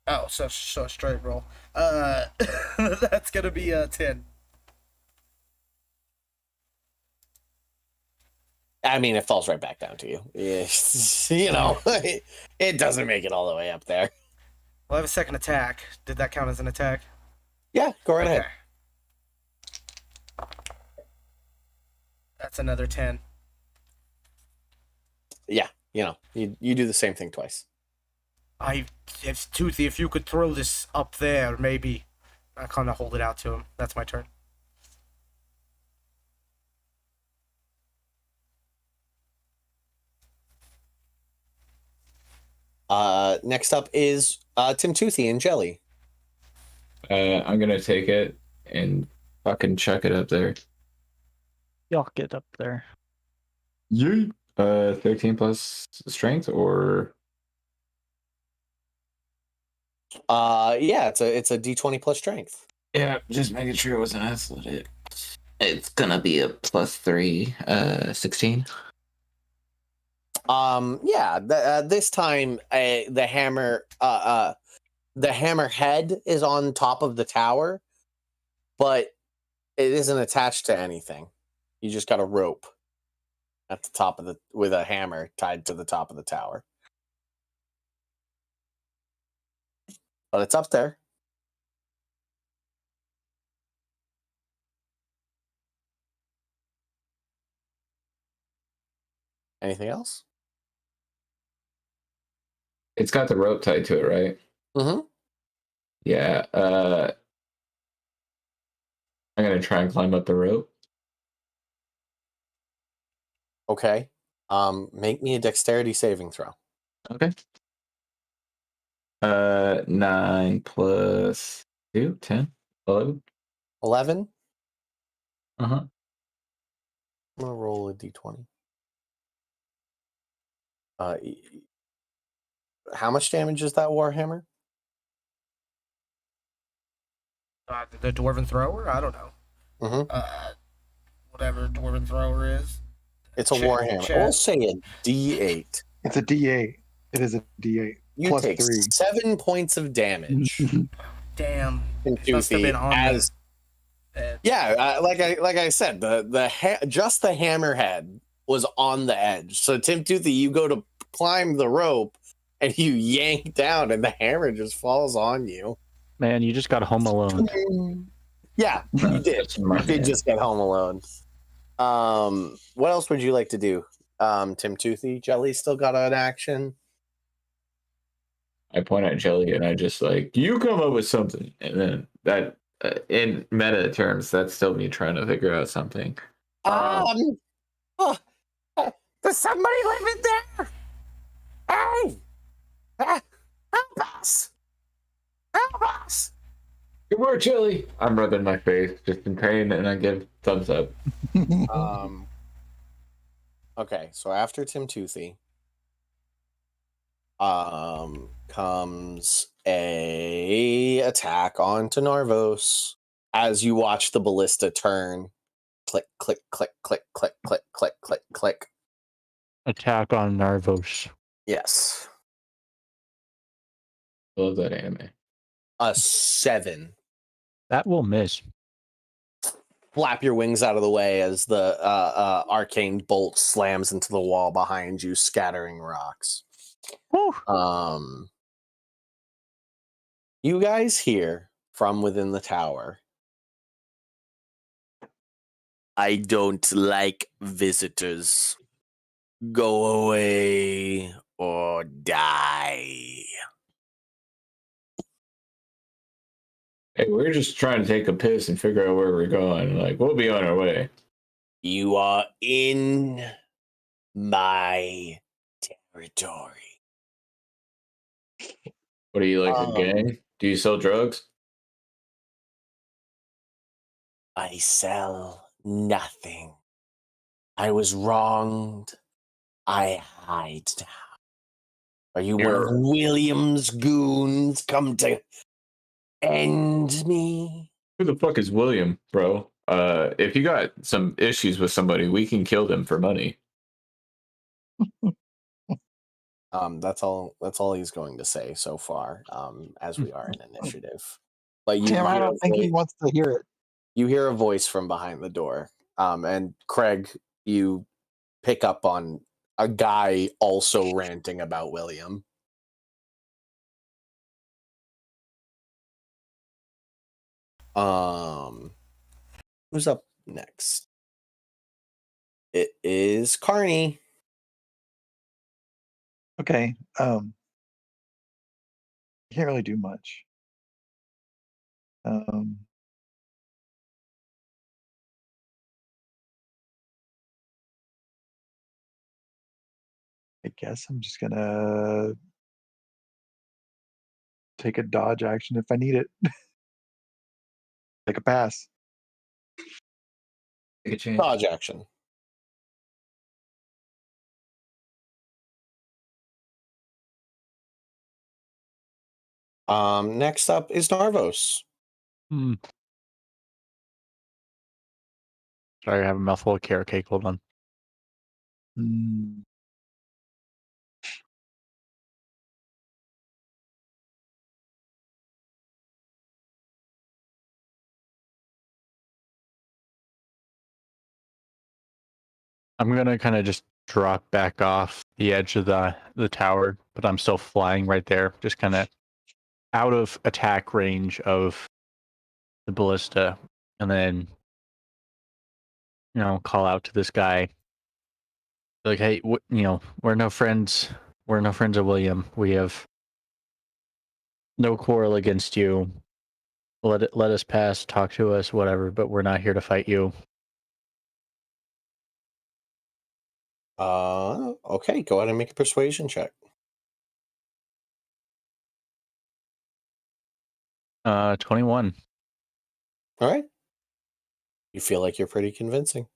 Oh, so a straight roll. That's gonna be a 10. I mean, it falls right back down to you. You know, it doesn't make it all the way up there. Well, I have a second attack. Did that count as an attack? Yeah, go right ahead. That's another 10. Yeah, you know, you do the same thing twice. If Toothy, if you could throw this up there, maybe. I kind of hold it out to him. That's my turn. Next up is Tim Toothy and Jelly. I'm gonna take it and fucking chuck it up there. Y'all get up there. You 13 plus strength or yeah, it's a d20 plus strength. yeah, just making sure it wasn't athletic. It's gonna be a +3, 16. Yeah, this time the hammer head is on top of the tower, but it isn't attached to anything. You just got a rope at the top of with a hammer tied to the top of the tower. But it's up there. Anything else? It's got the rope tied to it, right? Mm-hmm. Yeah. I'm gonna try and climb up the rope. Okay. Make me a dexterity saving throw. Okay. 9 plus 2, 10, 11. 11. Uh-huh. I'm gonna roll a d20. How much damage is that warhammer? The dwarven thrower? I don't know. Mm-hmm. Whatever dwarven thrower is. It's a warhammer. We'll say a d8. It's a D8. It is a D8. You plus take 3. 7 points of damage. Damn. Must have been on as the yeah, like I said, just the hammerhead was on the edge. So Tim Toothy, you go to climb the rope and you yank down, and the hammer just falls on you. Man, you just got home alone. Yeah, you did. You did just get home alone. What else would you like to do, Tim Toothy? Jelly's still got an action. I point at Jelly and I just like, you come up with something, and then that in meta terms, that's still me trying to figure out something. Does somebody live in there? Hey, help us! Help us! Good work, Jelly. I'm rubbing my face, just in pain, and I give thumbs up. Okay, so after Tim Toothy, comes a attack onto Narvos as you watch the ballista turn. Click, click, click, click, click, click, click, click, click. Attack on Narvos. Yes. Love that anime. A 7. That will miss. Flap your wings out of the way as the arcane bolt slams into the wall behind you, scattering rocks. Woo. You guys hear from within the tower. I don't like visitors. Go away or die. Hey, we're just trying to take a piss and figure out where we're going. Like, we'll be on our way. You are in my territory. What are you, like, a gang? Do you sell drugs? I sell nothing. I was wronged. I hide now. Are you one of You're- William's goons come to end me? Who the fuck is William, bro? If you got some issues with somebody, we can kill them for money. That's all he's going to say so far. As we are in initiative. But you Tim, I hear don't think he wants to hear it. you hear a voice from behind the door. And Craig, you pick up on a guy also ranting about William. Who's up next? It is Carney. Okay. Can't really do much. I guess I'm just gonna take a dodge action if I need it. Take a pass. Take a chance. Dodge action. Next up is Narvos. Sorry, I have a mouthful of carrot cake. Hold on. Hmm. I'm gonna kind of just drop back off the edge of the tower, but I'm still flying right there, just kind of out of attack range of the ballista, and then call out to this guy like, hey, we're no friends. We're no friends of William. We have no quarrel against you. Let us pass. Talk to us, whatever. But we're not here to fight you. Okay, go ahead and make a persuasion check. 21. All right. You feel like you're pretty convincing.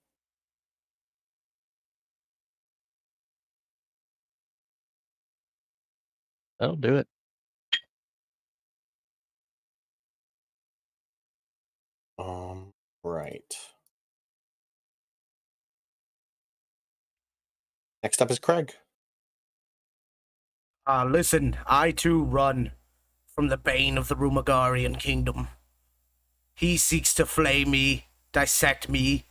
That'll do it. Right. Next up is Craig. Listen, I too run from the bane of the Rumagarian kingdom. He seeks to flay me, dissect me,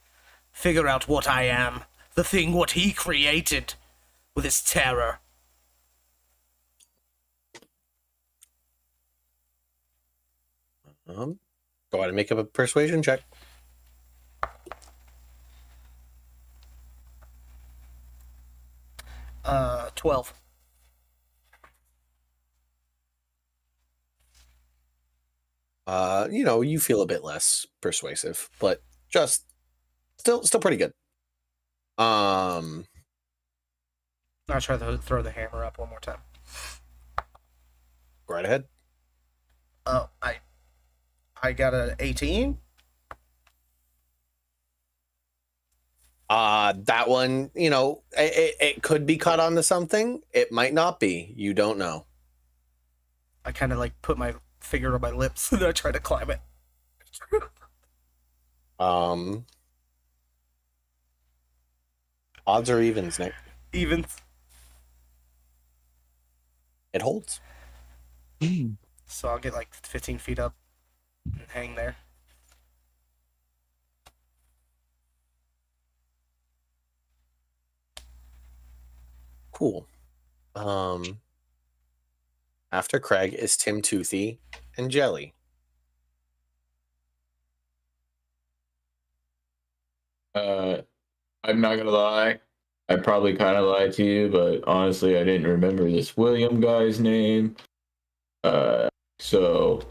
figure out what I am, the thing what he created with his terror. Go ahead and make up a persuasion check. 12. You feel a bit less persuasive, but just still pretty good. I'll try to throw the hammer up one more time. Go right ahead. Oh, I got an 18. That one, it could be cut onto something. It might not be. You don't know. I kind of like put my finger on my lips and I try to climb it. Odds or evens, Nick? Evens. It holds. So I'll get like 15 feet up and hang there. Cool. After Craig is Tim Toothy and Jelly. I'm not gonna lie. I probably kind of lied to you, but honestly, I didn't remember this William guy's name. Uh, so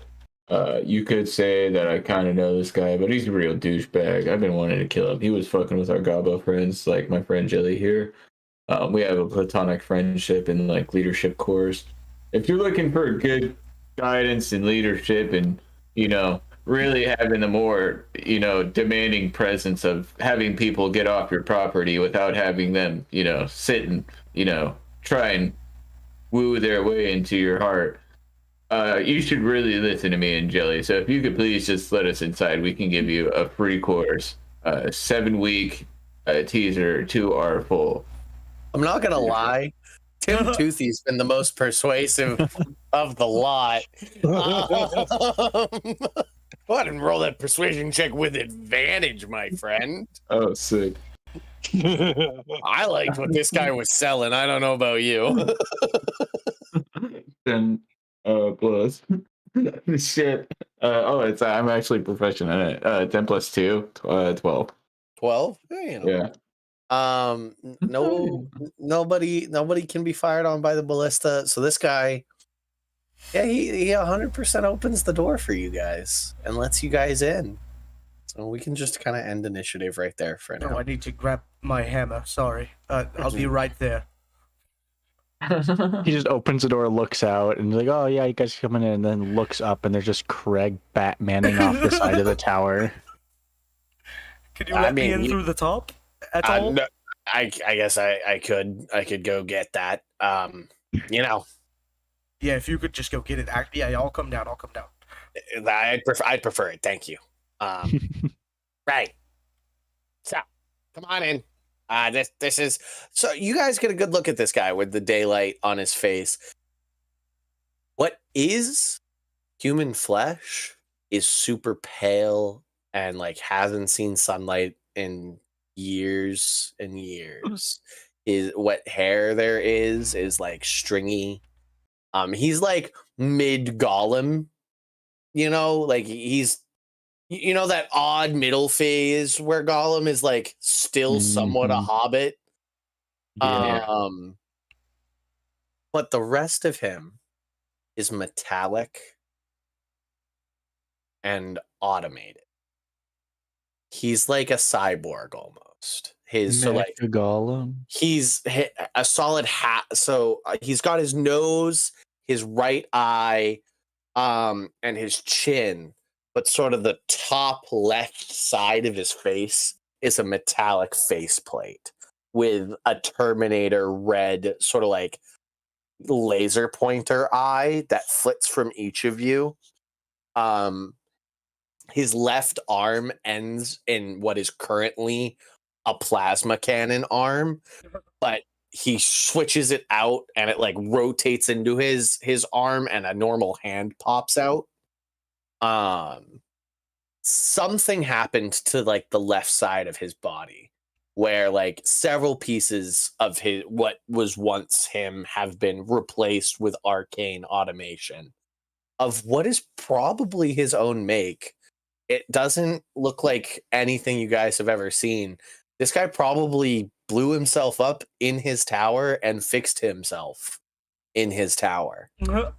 you could say that I kind of know this guy, but he's a real douchebag. I've been wanting to kill him. He was fucking with our Gabo friends, like my friend Jelly here. We have a platonic friendship in like leadership course. If you're looking for good guidance and leadership, and really having the more demanding presence of having people get off your property without having them sit and try and woo their way into your heart. You should really listen to me and Jelly. So if you could please just let us inside, we can give you a free course, 7-week teaser to our full. I'm not gonna lie, Tim Toothy's been the most persuasive of the lot. Go ahead and roll that persuasion check with advantage, my friend. Oh, sick. I liked what this guy was selling. I don't know about you. 10 plus. Shit. I'm actually proficient in it. 10 plus 2, 12. 12? Yeah. Nobody can be fired on by the ballista. So this guy, he 100% opens the door for you guys and lets you guys in. So we can just kind of end initiative right there for now. Oh, I need to grab my hammer. Sorry. I'll be right there. He just opens the door, looks out, and like, oh yeah, you guys coming in, and then looks up, and there's just Craig Batmaning off the side of the tower. Could you let me in through the top at all? No, I guess I could go get that. Yeah, if you could just go get it. Yeah, I'll come down. I'd prefer it. Thank you. Right. So, come on in. This is so you guys get a good look at this guy with the daylight on his face. What is human flesh is super pale and like hasn't seen sunlight in years and years. Is what hair there is like stringy. He's like mid Gollum, like he's that odd middle phase where Gollum is like still somewhat a hobbit. Yeah. But the rest of him is metallic and automated. He's like a cyborg almost. Gollum. He's a solid hat. So he's got his nose, his right eye, and his chin. But sort of the top left side of his face is a metallic faceplate with a Terminator red sort of like laser pointer eye that flits from each of you. His left arm ends in what is currently a plasma cannon arm, but he switches it out and it like rotates into his arm and a normal hand pops out. Something happened to like the left side of his body where like several pieces of his what was once him have been replaced with arcane automation of what is probably his own make. It doesn't look like anything you guys have ever seen. This guy probably blew himself up in his tower and fixed himself in his tower. Bro,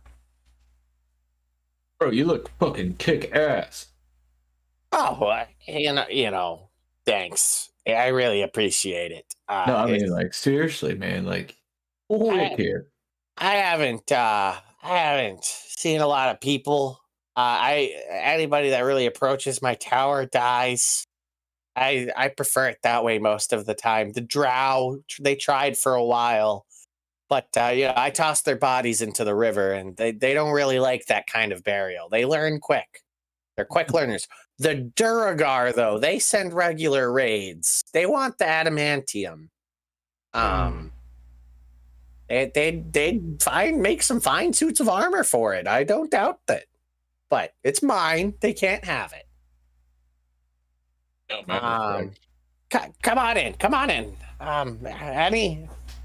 you look fucking kick ass. Oh, thanks. I really appreciate it. No, I mean, like, seriously, man, like, look here. I haven't seen a lot of people. Anybody that really approaches my tower dies. I prefer it that way most of the time. The drow, they tried for a while, but I tossed their bodies into the river, and they don't really like that kind of burial. They learn quick. They're quick learners. The Duragar, though, they send regular raids. They want the adamantium. They'd make some fine suits of armor for it. I don't doubt that. But it's mine. They can't have it. Come on in. Come on in.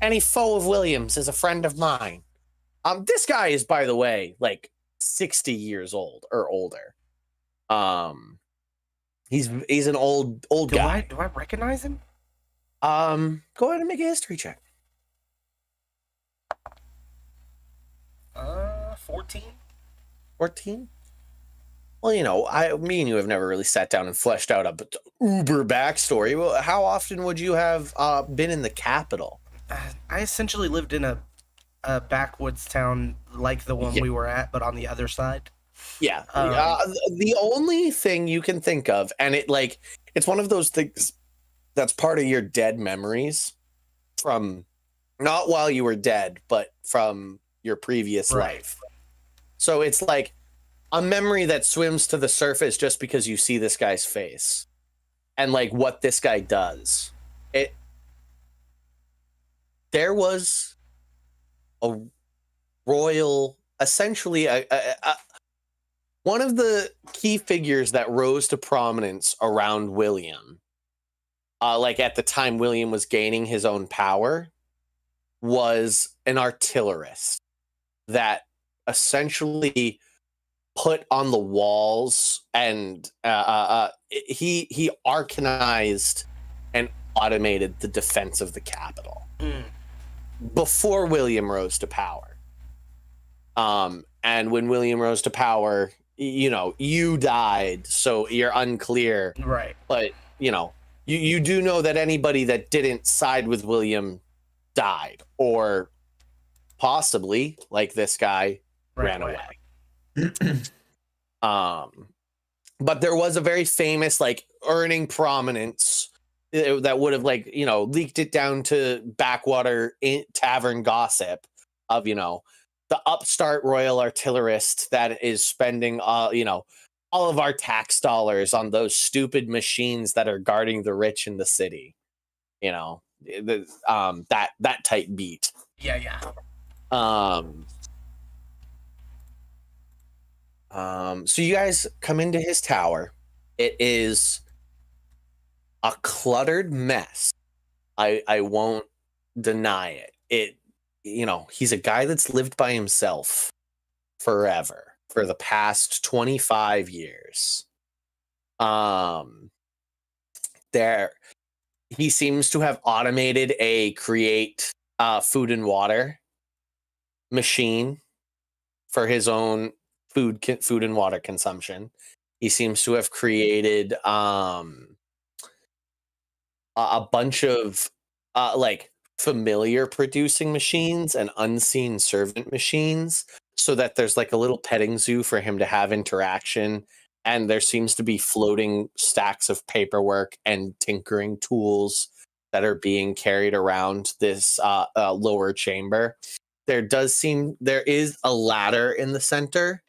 Any foe of Williams is a friend of mine. This guy is, by the way, like 60 years old or older. He's an old guy. Do I recognize him? Go ahead and make a history check. 14. 14. Well, me and you have never really sat down and fleshed out a uber backstory. Well, how often would you have been in the capital? I essentially lived in a backwoods town like the one we were at, but on the other side. Yeah. The only thing you can think of, and it's one of those things that's part of your dead memories from not while you were dead, but from your previous life. So it's like a memory that swims to the surface just because you see this guy's face and like what this guy does. There was a royal, essentially one of the key figures that rose to prominence around William, like at the time William was gaining his own power, was an artillerist that essentially put on the walls, and he arcanized and automated the defense of the capital before William rose to power. And when William rose to power, you died, so you're unclear. Right. But you do know that anybody that didn't side with William died, or possibly, like this guy, ran away. But there was a very famous, earning prominence that would have leaked it down to backwater tavern gossip of the upstart royal artillerist that is spending all of our tax dollars on those stupid machines that are guarding the rich in the city. That type beat. Yeah. So you guys come into his tower. It is a cluttered mess. I won't deny it. He's a guy that's lived by himself forever for the past 25 years. He seems to have automated a create food and water machine for his own food and water consumption. He seems to have created a bunch of familiar producing machines and unseen servant machines, so that there's a little petting zoo for him to have interaction. And there seems to be floating stacks of paperwork and tinkering tools that are being carried around this lower chamber. There is a ladder in the center.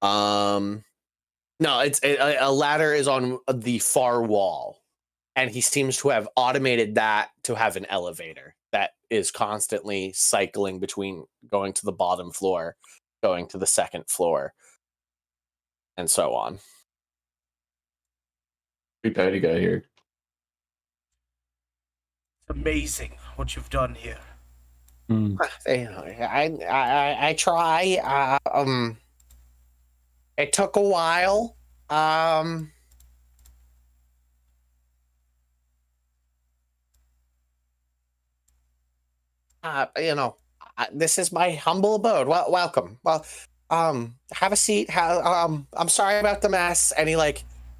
No, a ladder is on the far wall, and he seems to have automated that to have an elevator that is constantly cycling between going to the bottom floor, going to the second floor, and so on. Pretty bad you got here. It's amazing what you've done here. I try. It took a while. This is my humble abode. Well, welcome. Well, have a seat. I'm sorry about the mess. And he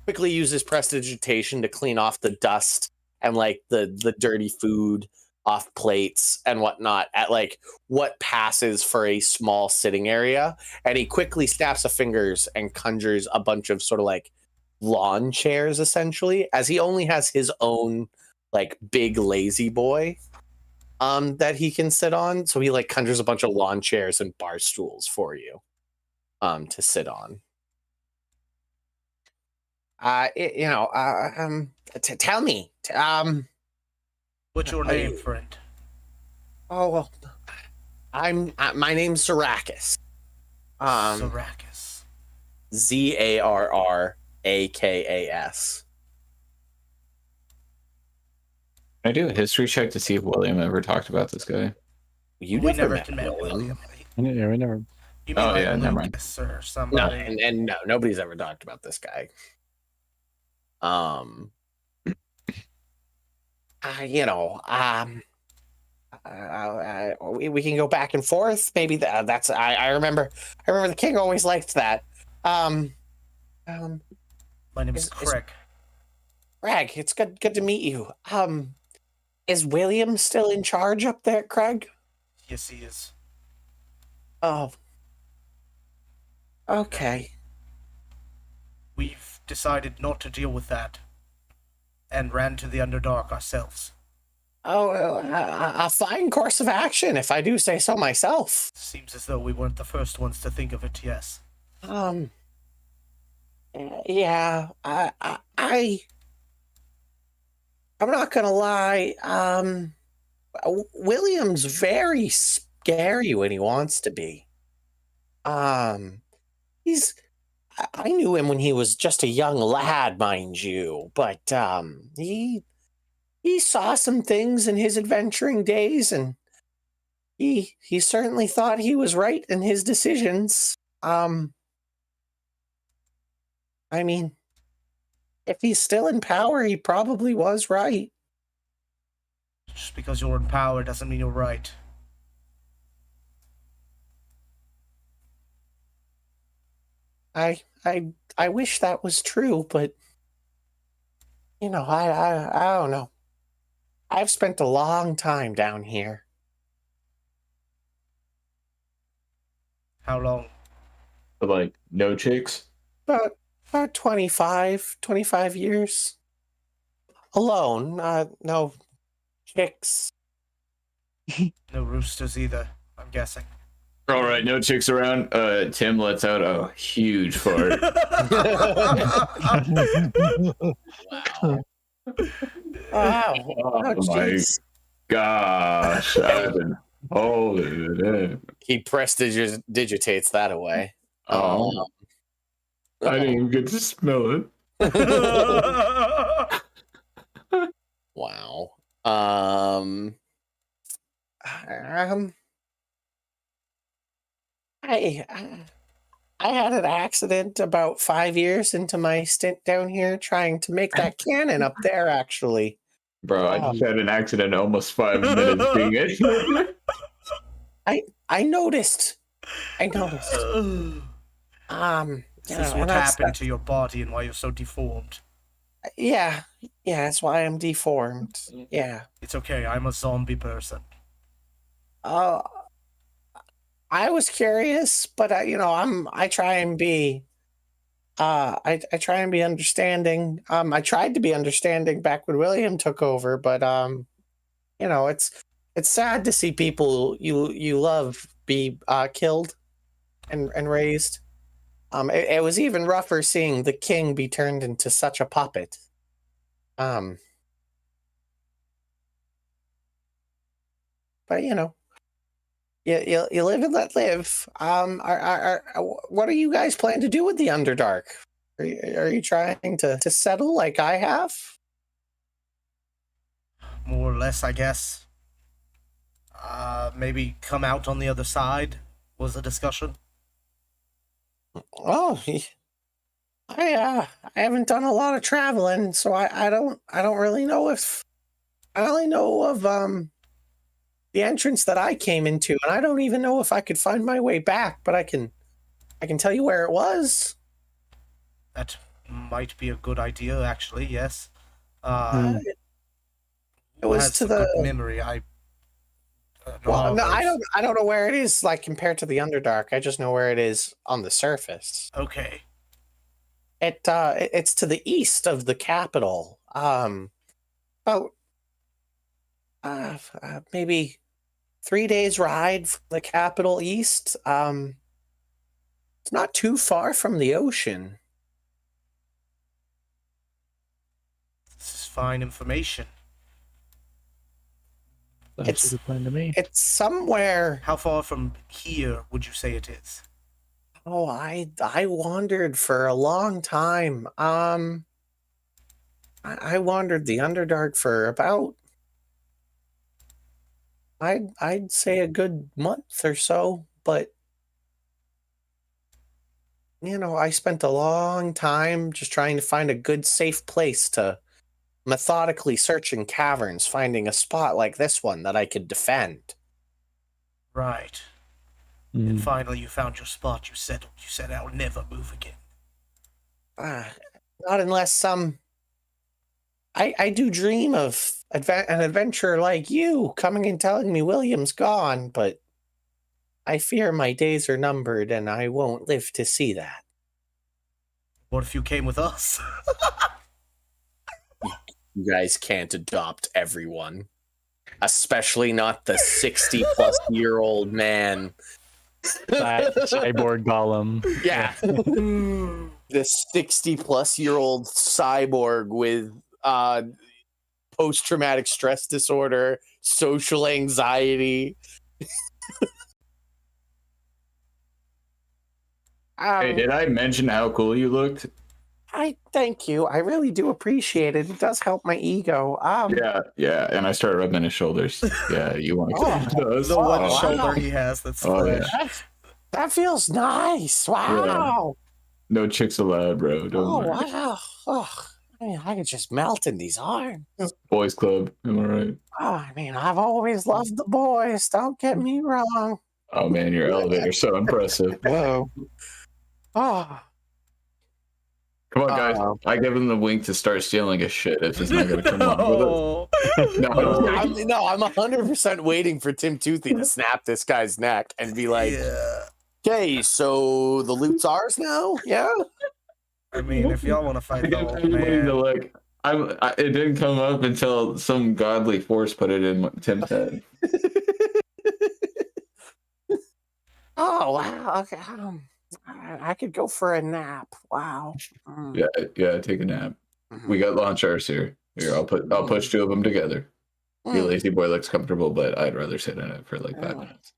quickly uses prestidigitation to clean off the dust and the dirty food off plates and whatnot at what passes for a small sitting area. And he quickly snaps of fingers and conjures a bunch of sort of lawn chairs, essentially, as he only has his own big lazy boy that he can sit on. So he conjures a bunch of lawn chairs and bar stools for you to sit on. Tell me, what's your name, friend? Oh, well, my name's Zarrakis. Zarrakis. Zarrakas. Can I do a history check to see if William ever talked about this guy? We never met met William. Yeah, we never. You mean never mind. Lucas or somebody? No, and no, nobody's ever talked about this guy. You know, we can go back and forth. Maybe that's I remember the king always liked that. Um, My name is is Craig. Craig, it's good to meet you. Is William still in charge up there, Craig? Yes, he is. Oh, okay. We've decided not to deal with that and ran to the Underdark ourselves. Oh, a fine course of action, if I do say so myself. Seems as though we weren't the first ones to think of it, yes. Yeah, I'm not gonna lie. William's very scary when he wants to be. He's. I knew him when he was just a young lad, mind you, but he saw some things in his adventuring days, and he certainly thought he was right in his decisions. I mean, if he's still in power, he probably was right. Just because you're in power doesn't mean you're right. I wish that was true, but you know, I don't know. I've spent a long time down here. How long? But like no chicks. About 25 years. Alone, no chicks. No roosters either, I'm guessing. All right, no chicks around. Tim lets out a huge fart. Wow. Wow. Oh my Jeez. gosh, I've been holding it in. He prestidigitates that away. Oh, I didn't even get to smell it. Wow. I had an accident about 5 years into my stint down here trying to make that cannon up there, actually. Bro, I just had an accident almost 5 minutes being it. I noticed. Is this what happened to your body and why you're so deformed? Yeah, that's why I'm deformed. Yeah. It's okay, I'm a zombie person. I was curious, but I try and be I try and be understanding. I tried to be understanding back when William took over, but it's sad to see people you love be killed and raised. It was even rougher seeing the king be turned into such a puppet. But you live and let live. What are you guys planning to do with the Underdark? Are you trying to settle like I have? More or less, I guess. Maybe come out on the other side was the discussion. Oh, I haven't done a lot of traveling, so I don't really know if I only know of the entrance that I came into, and I don't even know if I could find my way back, but I can tell you where it was. That might be a good idea, actually. Yes. It was to the memory. I don't know where it is, like, compared to the Underdark. I just know where it is on the surface. Okay. It's to the east of the capital. About maybe 3 days ride from the capital east. It's not too far from the ocean. This is fine information. That's a good plan to me. It's somewhere. How far from here would you say it is? Oh, I wandered for a long time. I wandered the Underdark for about I'd say a good month or so, but I spent a long time just trying to find a good, safe place to methodically search in caverns, finding a spot like this one that I could defend. Right. And finally, you found your spot. You said I'll never move again. Not unless I do dream of an adventurer like you coming and telling me William's gone, but I fear my days are numbered and I won't live to see that. What if you came with us? You guys can't adopt everyone, especially not the 60-plus-year-old man. Cyborg golem. Yeah. The 60-plus-year-old cyborg with post-traumatic stress disorder, social anxiety. Hey, did I mention how cool you looked? I thank you. I really do appreciate it. It does help my ego. Yeah, and I started rubbing his shoulders. Yeah, you want to those? The one wow. shoulder he has that's Oh, fresh. yeah. That feels nice. Wow. No chicks allowed, bro. Don't worry. Wow. Oh, I could just melt in these arms. Boys club. Am I right? Oh, I've always loved the boys. Don't get me wrong. Oh man, your elevator's so impressive. Whoa. Oh, Come on, guys. I give him the wink to start stealing his shit if it's not going to come on. No. I'm 100% waiting for Tim Toothy to snap this guy's neck and be like, Yeah. okay, so the loot's ours now? Yeah? I mean, if y'all want to fight I the give old everybody man, the look. It didn't come up until some godly force put it in Tim's head. Oh, wow. Okay. I could go for a nap. Wow. Yeah, take a nap. We got launch ours here. Here, I'll push two of them together. Your lazy boy looks comfortable, but I'd rather sit in it for like 5 minutes.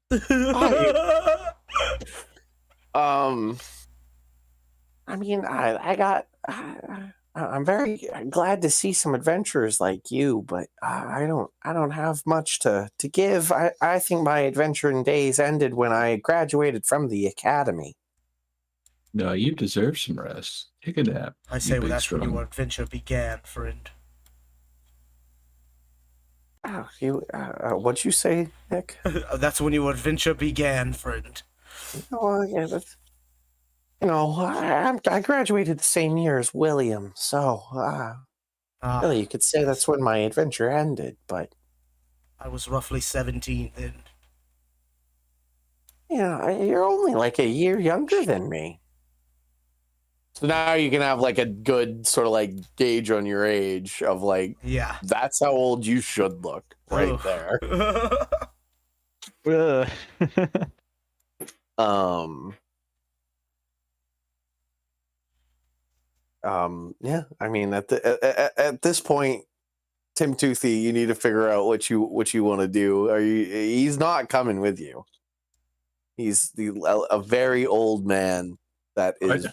I'm very glad to see some adventurers like you, but I don't have much to give. I think my adventuring days ended when I graduated from the academy. No, you deserve some rest. Take a nap. I say big that's when strong. your adventure began, friend. Oh, what'd you say, Nick? That's when your adventure began, friend. Well, yeah, that's, I graduated the same year as William, so really, you could say that's when my adventure ended. But I was roughly 17 then. You're only like a year younger than me. So now you can have like a good sort of like gauge on your age of like, Yeah. that's how old you should look right there. Yeah, at this point, Tim Toothy, you need to figure out what you want to do. He's not coming with you. He's a very old man that is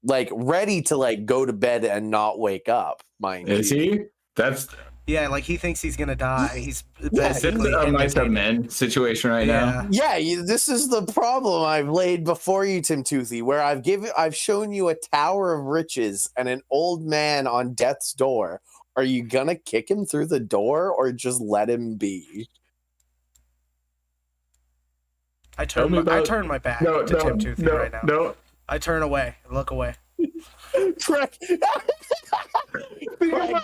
like ready to like go to bed and not wake up. Mind Is you. he? That's Yeah, like he thinks he's gonna die. He's this is basically a Mice of imitating. Men situation right now. Yeah, this is the problem I've laid before you, Tim Toothy, where I've shown you a tower of riches and an old man on death's door. Are you gonna kick him through the door or just let him be? I turn my back to Tim Toothy right now. No. I turn away, look away. Craig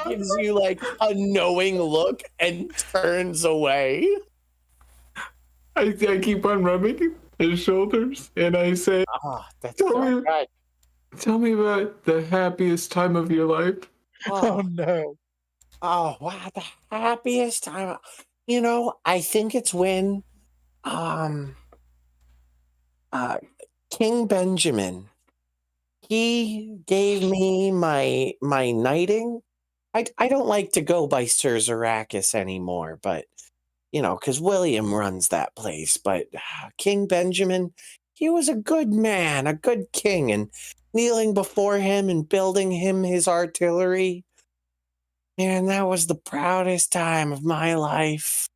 gives you like a knowing look and turns away. I keep on rubbing his shoulders and I say, That's so good. Tell me about the happiest time of your life. Oh no. Oh wow, the happiest time. I think it's when King Benjamin, he gave me my knighting. I don't like to go by Sir Zarakis anymore, but because William runs that place. But King Benjamin, he was a good man, a good king, and kneeling before him and building him his artillery. Man, that was the proudest time of my life.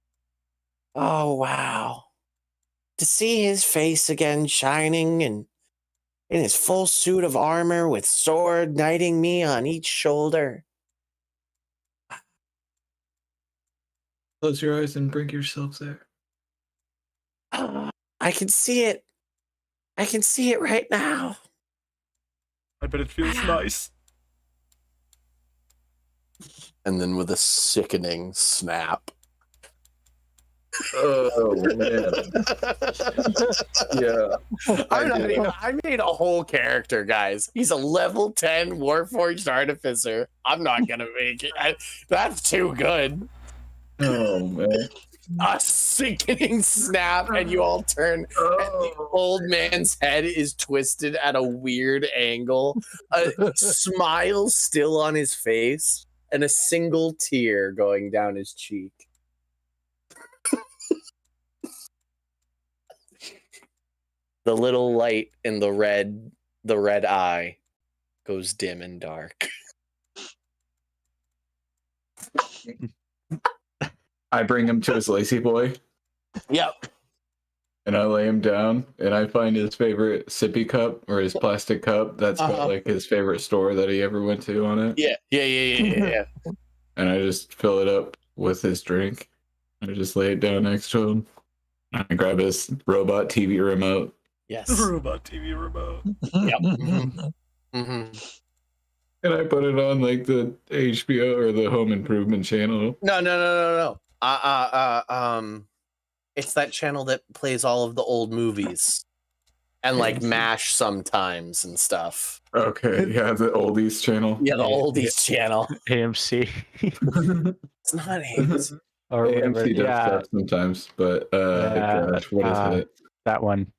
Oh, wow. To see his face again shining and in his full suit of armor with sword knighting me on each shoulder. Close your eyes and bring yourself there. I can see it. I can see it right now. I bet it feels nice. And then with a sickening snap. Oh man. Yeah. I made a whole character, guys. He's a level 10 Warforged Artificer. I'm not gonna make it. That's too good. Oh man. A sickening snap, and you all turn. And the old man's head is twisted at a weird angle. A smile still on his face, and a single tear going down his cheek. The little light in the red eye goes dim and dark. I bring him to his lazy boy. Yep. And I lay him down, and I find his favorite sippy cup or his plastic cup that's got like his favorite store that he ever went to on it. Yeah. And I just fill it up with his drink. I just lay it down next to him. I grab his robot TV remote. Yes. Robot TV remote. Yep. Mm-hmm. And I put it on like the HBO or the Home Improvement channel. No. It's that channel that plays all of the old movies and like MASH sometimes and stuff. Okay, yeah, the oldies channel. Yeah, the oldies channel. AMC. It's not AMC. Or whatever. AMC does Yeah, stuff sometimes, but gosh, what is it? that one.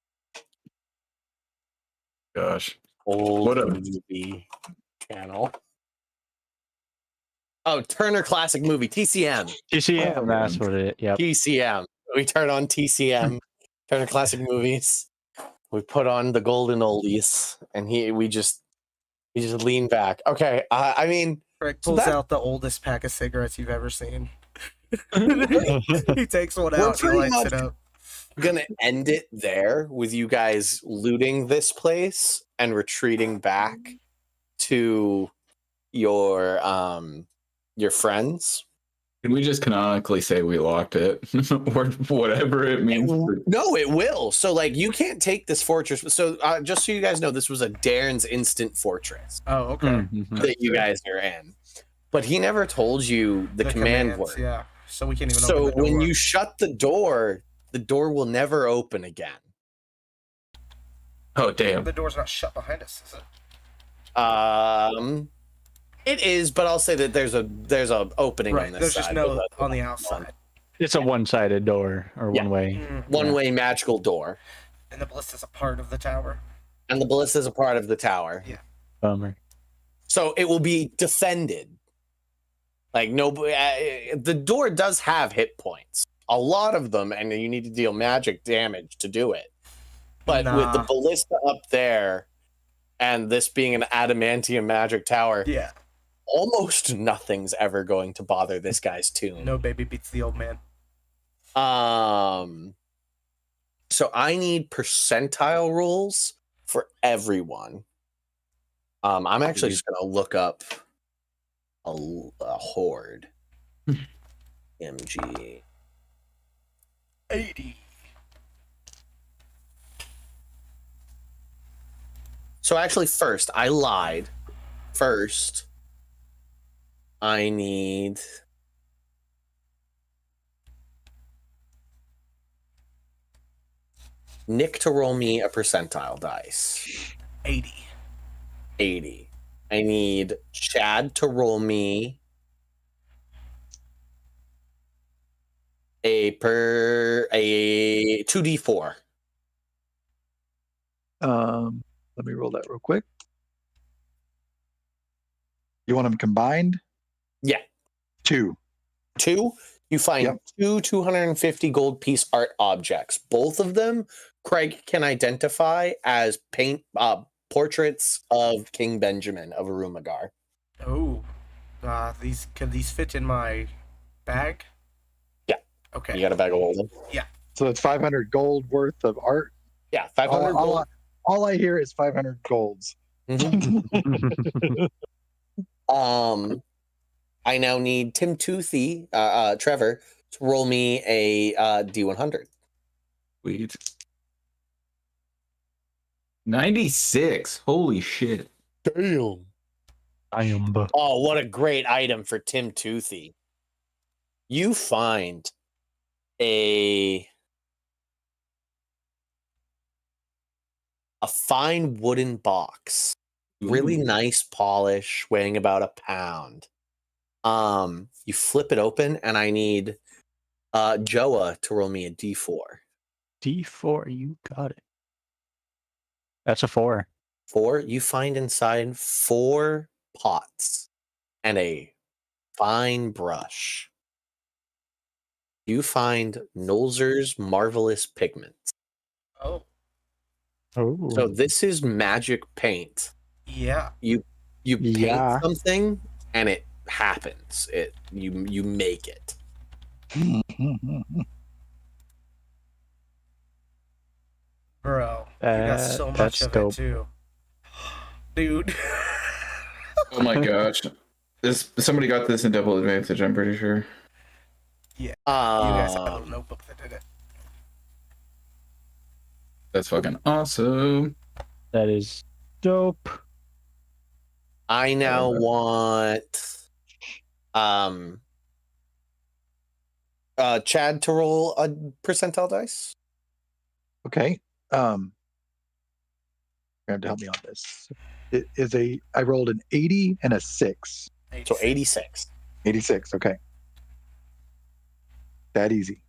Gosh. Old What a- movie channel. Oh, Turner Classic Movie, TCM. TCM, Oh, that's man. what it. Yep. TCM. We turn on TCM, Turner Classic Movies. We put on the golden oldies, and we just lean back. Okay, I mean, Craig So pulls that- out the oldest pack of cigarettes you've ever seen. He takes one We're out, he pretty lights much- it up. I'm gonna end it there with you guys looting this place and retreating back to your friends. Can we just canonically say we locked it? Or whatever it means. No, it will. So, like, you can't take this fortress. So, just so you guys know, this was a Darren's instant fortress Oh, okay. Mhm. that you guys are in. But he never told you the command commands, word. Yeah, so we can't even So, open the when door. you shut the door will never open again. Oh damn. The door's not shut behind us, is it? It is, but I'll say that there's a opening Right, on this there's side. just but no that's on the not outside. It's a one-sided door or Yeah. one way. One-way magical door. And the ballista's a part of the tower. And the ballista is a part of the tower. Bummer. So it will be defended. Like, the door does have hit points. A lot of them, and you need to deal magic damage to do it. But with the Nah. ballista up there, and this being an adamantium magic tower, Yeah. almost nothing's ever going to bother this guy's tune. No baby beats the old man. So I need percentile rules for everyone. I'm actually just gonna look up a horde. MG 80. So actually, first I lied. First, I need. Nick to roll me a percentile dice. 80. 80. I need Chad to roll me a 2d4. Let me roll that real quick. You want them combined? Yeah. 2. 2, you find Yep. 2 250 gold piece art objects. Both of them Craig can identify as portraits of King Benjamin of Arumagar. Oh. Can these fit in my bag? Yeah. Okay. You got a bag of holding? So it's 500 gold worth of art. Yeah, 500 gold. all I hear is 500 golds. I now need Tim Toothy, Trevor, to roll me a D100. Sweet. 96. Holy shit. Damn. I am. Oh, what a great item for Tim Toothy. You find a fine wooden box. Really Ooh. nice polish, weighing about a pound. You flip it open, and I need Joa to roll me a D4. D4, you got it. That's a 4. 4, you find inside 4 pots and a fine brush. You find Nolzur's Marvelous Pigments. Oh, Oh. So this is magic paint. yeah. You paint Yeah. something and it happens. You make it. Bro, you got so much That's of dope. it too. Dude. Oh my gosh. Somebody got this in double advantage, I'm pretty sure. Yeah. You guys had a Um, little notebook that did it. That's fucking awesome. That is dope. I now want Chad to roll a percentile dice. Okay. You have to help me on this. It is I rolled an 80 and a 6. So 86. 86, okay. That easy.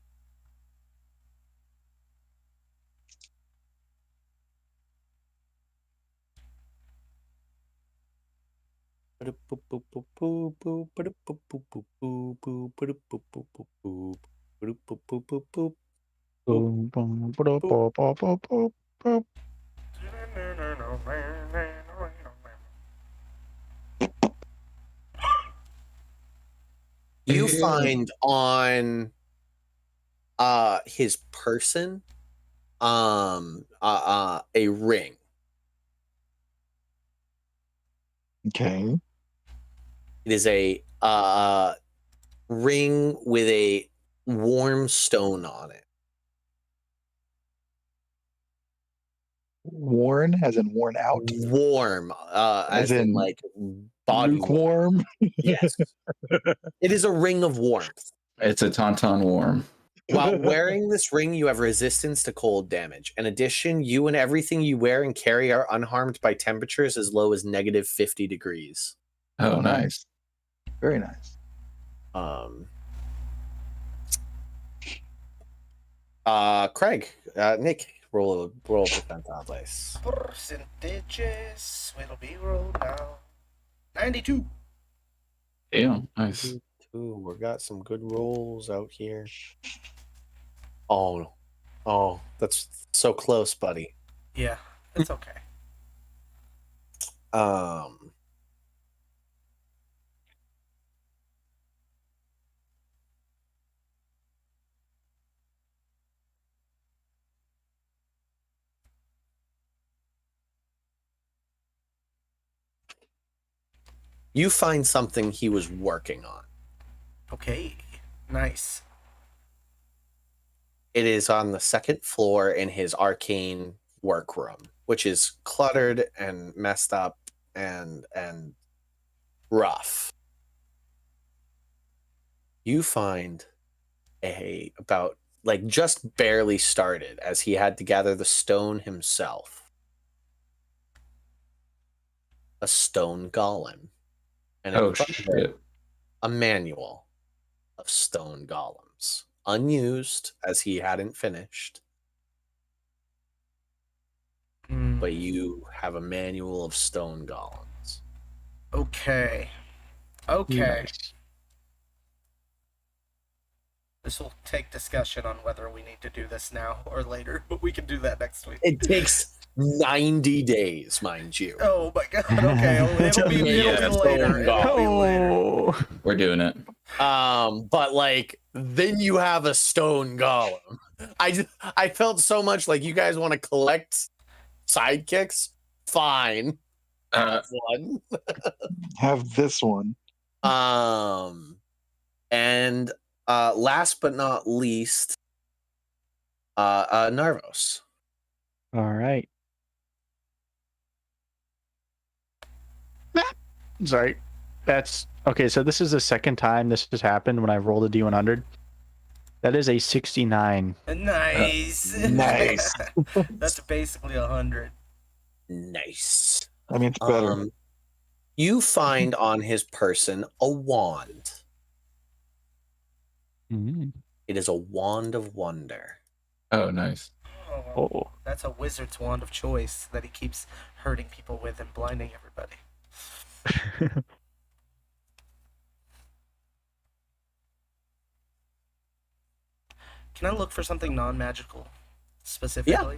Boom, boom, boop, boop, boop, boop, boop, boop. You find on his person a ring. Okay. It is a ring with a warm stone on it. Worn, as in worn out. Warm, as in like body warm. Lukewarm. Yes. It is a ring of warmth. It's a tauntaun worm. While wearing this ring, you have resistance to cold damage. In addition, you and everything you wear and carry are unharmed by temperatures as low as negative 50 degrees. Oh, nice. Very nice. Craig, Nick, roll a percentile dice. Percentages will be rolled now. 92. Damn, nice. Ooh, we got some good rolls out here. Oh, that's so close, buddy. Yeah, it's okay. You find something he was working on. Okay, nice. It is on the second floor in his arcane workroom, which is cluttered and messed up and rough. You find about just barely started, as he had to gather the stone himself. A stone golem. And in Oh, front of it, shit. a manual of stone golems. Unused, as he hadn't finished. But you have a manual of stone golems. Okay. Nice. This will take discussion on whether we need to do this now or later, but we can do that next week. It takes 90 days, mind you. Oh my god, okay. It'll be later. It'll be later. We're doing it. But then you have a stone golem. I felt so much like you guys want to collect sidekicks, fine. One. Have this one. And last but not least, Narvos. All right. Sorry. That's okay. So this is the second time this has happened when I rolled a D100. That is a 69. Nice. Nice. That's basically 100. Nice. I mean, it's better. You find on his person a wand. Mm. It is a wand of wonder. Oh, nice. Oh. That's a wizard's wand of choice that he keeps hurting people with and blinding everybody. Can I look for something non-magical specifically?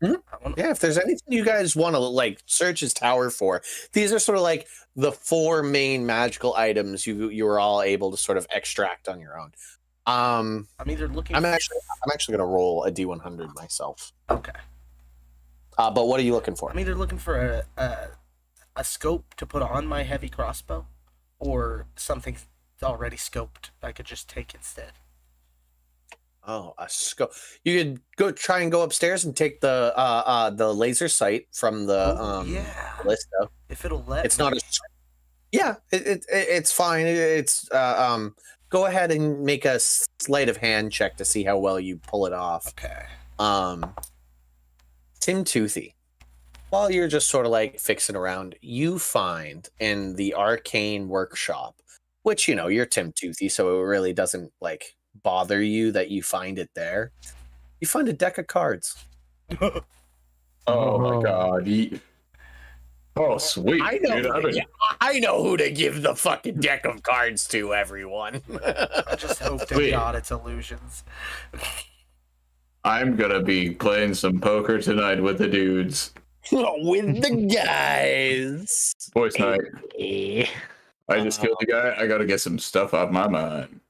Mhm. Yeah, if there's anything you guys want to like search his tower for, these are sort of like the 4 main magical items you were all able to sort of extract on your own. I'm either looking. I'm actually gonna roll a D100 myself. Okay. But what are you looking for? I'm either looking for a scope to put on my heavy crossbow, or something already scoped I could just take instead. Oh, a scope. You could go try and go upstairs and take the laser sight from the yeah. Ballista. If it'll let It's me. not a. Yeah, it's fine. It's Go ahead and make a sleight of hand check to see how well you pull it off. Okay. Tim Toothy, while you're just sort of like fixing around, you find in the arcane workshop, which you're Tim Toothy, so it really doesn't like bother you that you find it there. You find a deck of cards. Oh my god. Oh, sweet. I know. Dude, I know who to give the fucking deck of cards to, everyone. I just hope to God it's illusions. I'm gonna be playing some poker tonight with the dudes. With the guys. Boys night. Hey. I just killed the guy. I gotta get some stuff out of my mind.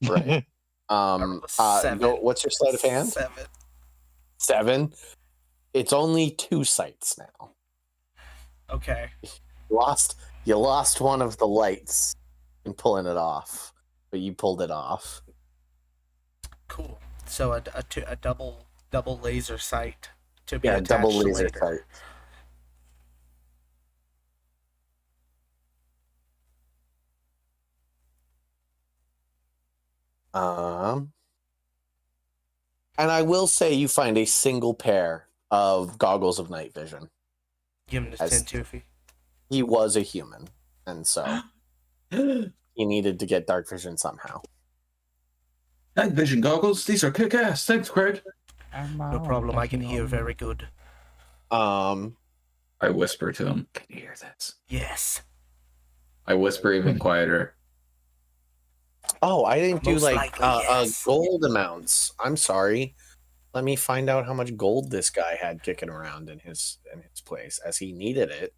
Right. 7. What's your sleight of hand? 7. 7. It's only 2 sights now. Okay. You lost one of the lights in pulling it off, but you pulled it off. Cool. So a double laser sight to be Yeah, attached double laser later. sight. And I will say you find a single pair of goggles of night vision. Give him this 10 toofy. He was a human, and so he needed to get dark vision somehow. Night vision goggles. These are kick-ass. Thanks, Craig. No problem. I can hear very good. I whisper to him. Can you hear this? Yes. I whisper even quieter. Oh, I didn't do Most like likely, yes. gold amounts. I'm sorry. Let me find out how much gold this guy had kicking around in his place as he needed it.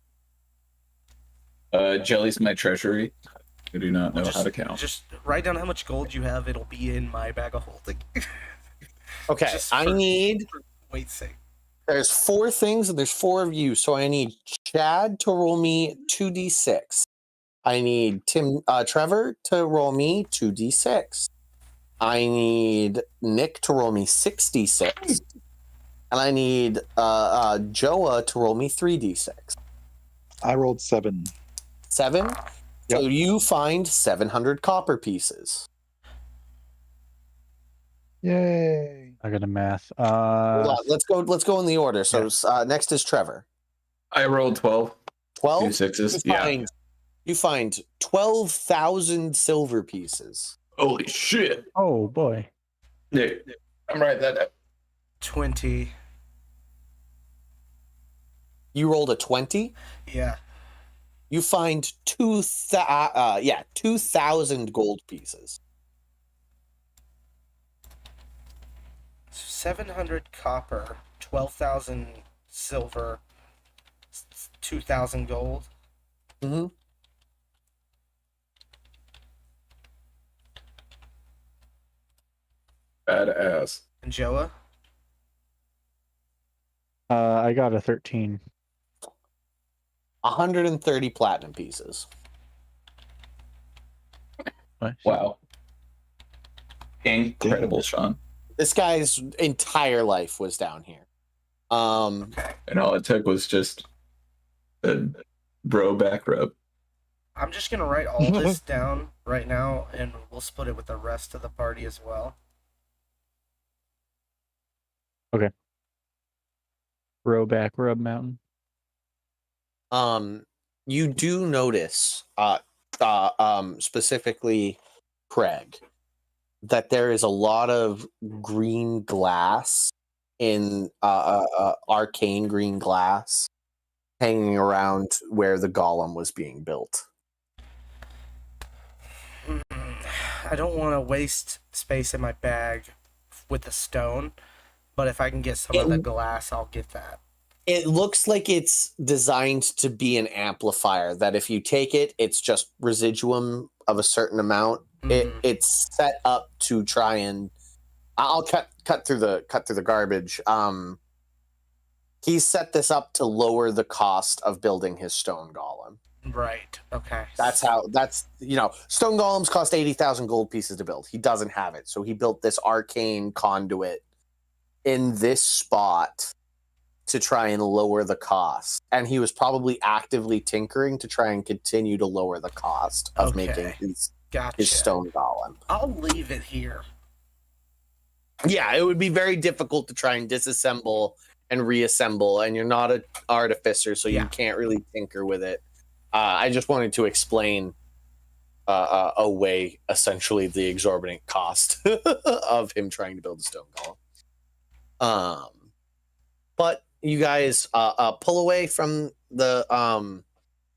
Jelly's my treasury. I do not know how to count. Just write down how much gold you have. It'll be in my bag of holding. Okay, I need. Weight's sake. There's 4 things and there's 4 of you, so I need Chad to roll me 2d6. I need Trevor to roll me 2d6. I need Nick to roll me 6d6. And I need Joa to roll me 3d6. I rolled 7. 7? Yep. So you find 700 copper pieces. Yay. I got a math. Hold on, let's go in the order. So next is Trevor. I rolled 12. 12? 2 6s. Yeah. You find 12,000 silver pieces. Holy shit. Oh boy. Nick, I'm writing that down. 20. You rolled a 20? Yeah. You find 2,000 gold pieces. 700 copper, 12,000 silver, 2,000 gold. Mm-hmm. Badass. And Joa? I got a 13. 130 platinum pieces. Nice. Wow. Incredible, Sean. This guy's entire life was down here. And all it took was just a bro back rub. I'm just gonna write all this down right now, and we'll split it with the rest of the party as well. Rowback Rub Mountain. You do notice, specifically Craig, that there is a lot of green glass in arcane green glass hanging around where the golem was being built. I don't want to waste space in my bag with the stone, but if I can get some of the glass, I'll get that. It looks like it's designed to be an amplifier, that if you take it, it's just residuum of a certain amount. It's set up to try and I'll cut through the garbage. He's set this up to lower the cost of building his stone golem. Right. Okay. That's stone golems cost 80,000 gold pieces to build. He doesn't have it, so he built this arcane conduit in this spot to try and lower the cost. And he was probably actively tinkering to try and continue to lower the cost of making his stone golem. I'll leave it here. Yeah, it would be very difficult to try and disassemble and reassemble, and you're not an artificer, so you can't really tinker with it. I just wanted to explain away essentially the exorbitant cost of him trying to build a stone golem. But you guys pull away from the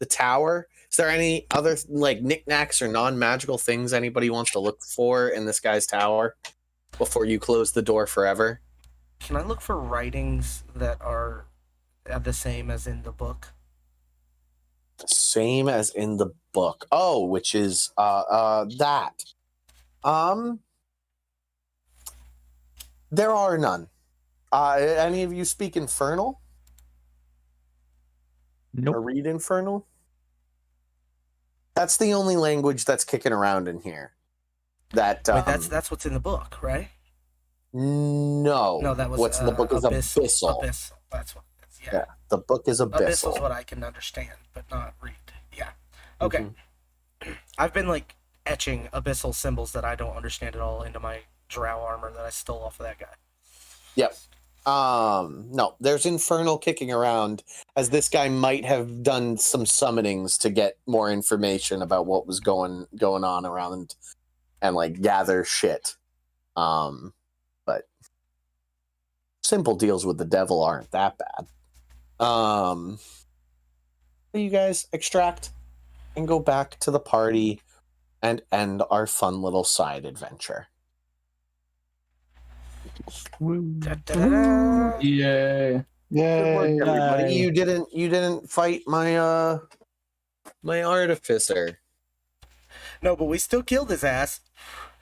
tower. Is there any other like knickknacks or non-magical things anybody wants to look for in this guy's tower before you close the door forever? Can I look for writings that are the same as in the book? Same as in the book. Oh, which is that. There are none. Any of you speak Infernal? Nope. Or read Infernal? That's the only language that's kicking around in here. That Wait, that's what's in the book, right? No, that was what's in the book is Abyssal. Abyssal. That's what it is. Yeah, the book is Abyssal. Abyssal is what I can understand, but not read. Yeah. Okay. I've been like etching abyssal symbols that I don't understand at all into my drow armor that I stole off of that guy. Yep. No, there's Infernal kicking around, as this guy might have done some summonings to get more information about what was going on around and like gather shit. But simple deals with the devil aren't that bad. You guys extract and go back to the party and end our fun little side adventure. Da-da-da-da. Yay. Good work, Yay. everybody. You didn't fight my my artificer. No, but we still killed his ass.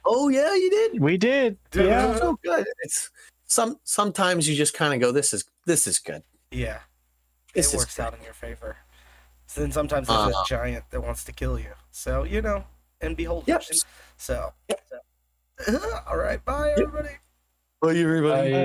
Oh yeah, you did. We did. Yeah, so good. It's sometimes you just kind of go, this is good. Yeah. This It is works out in your favor. So then sometimes there's a giant that wants to kill you. So, and behold. Yep. So, all right. Bye, everybody. Bye, everybody. Bye.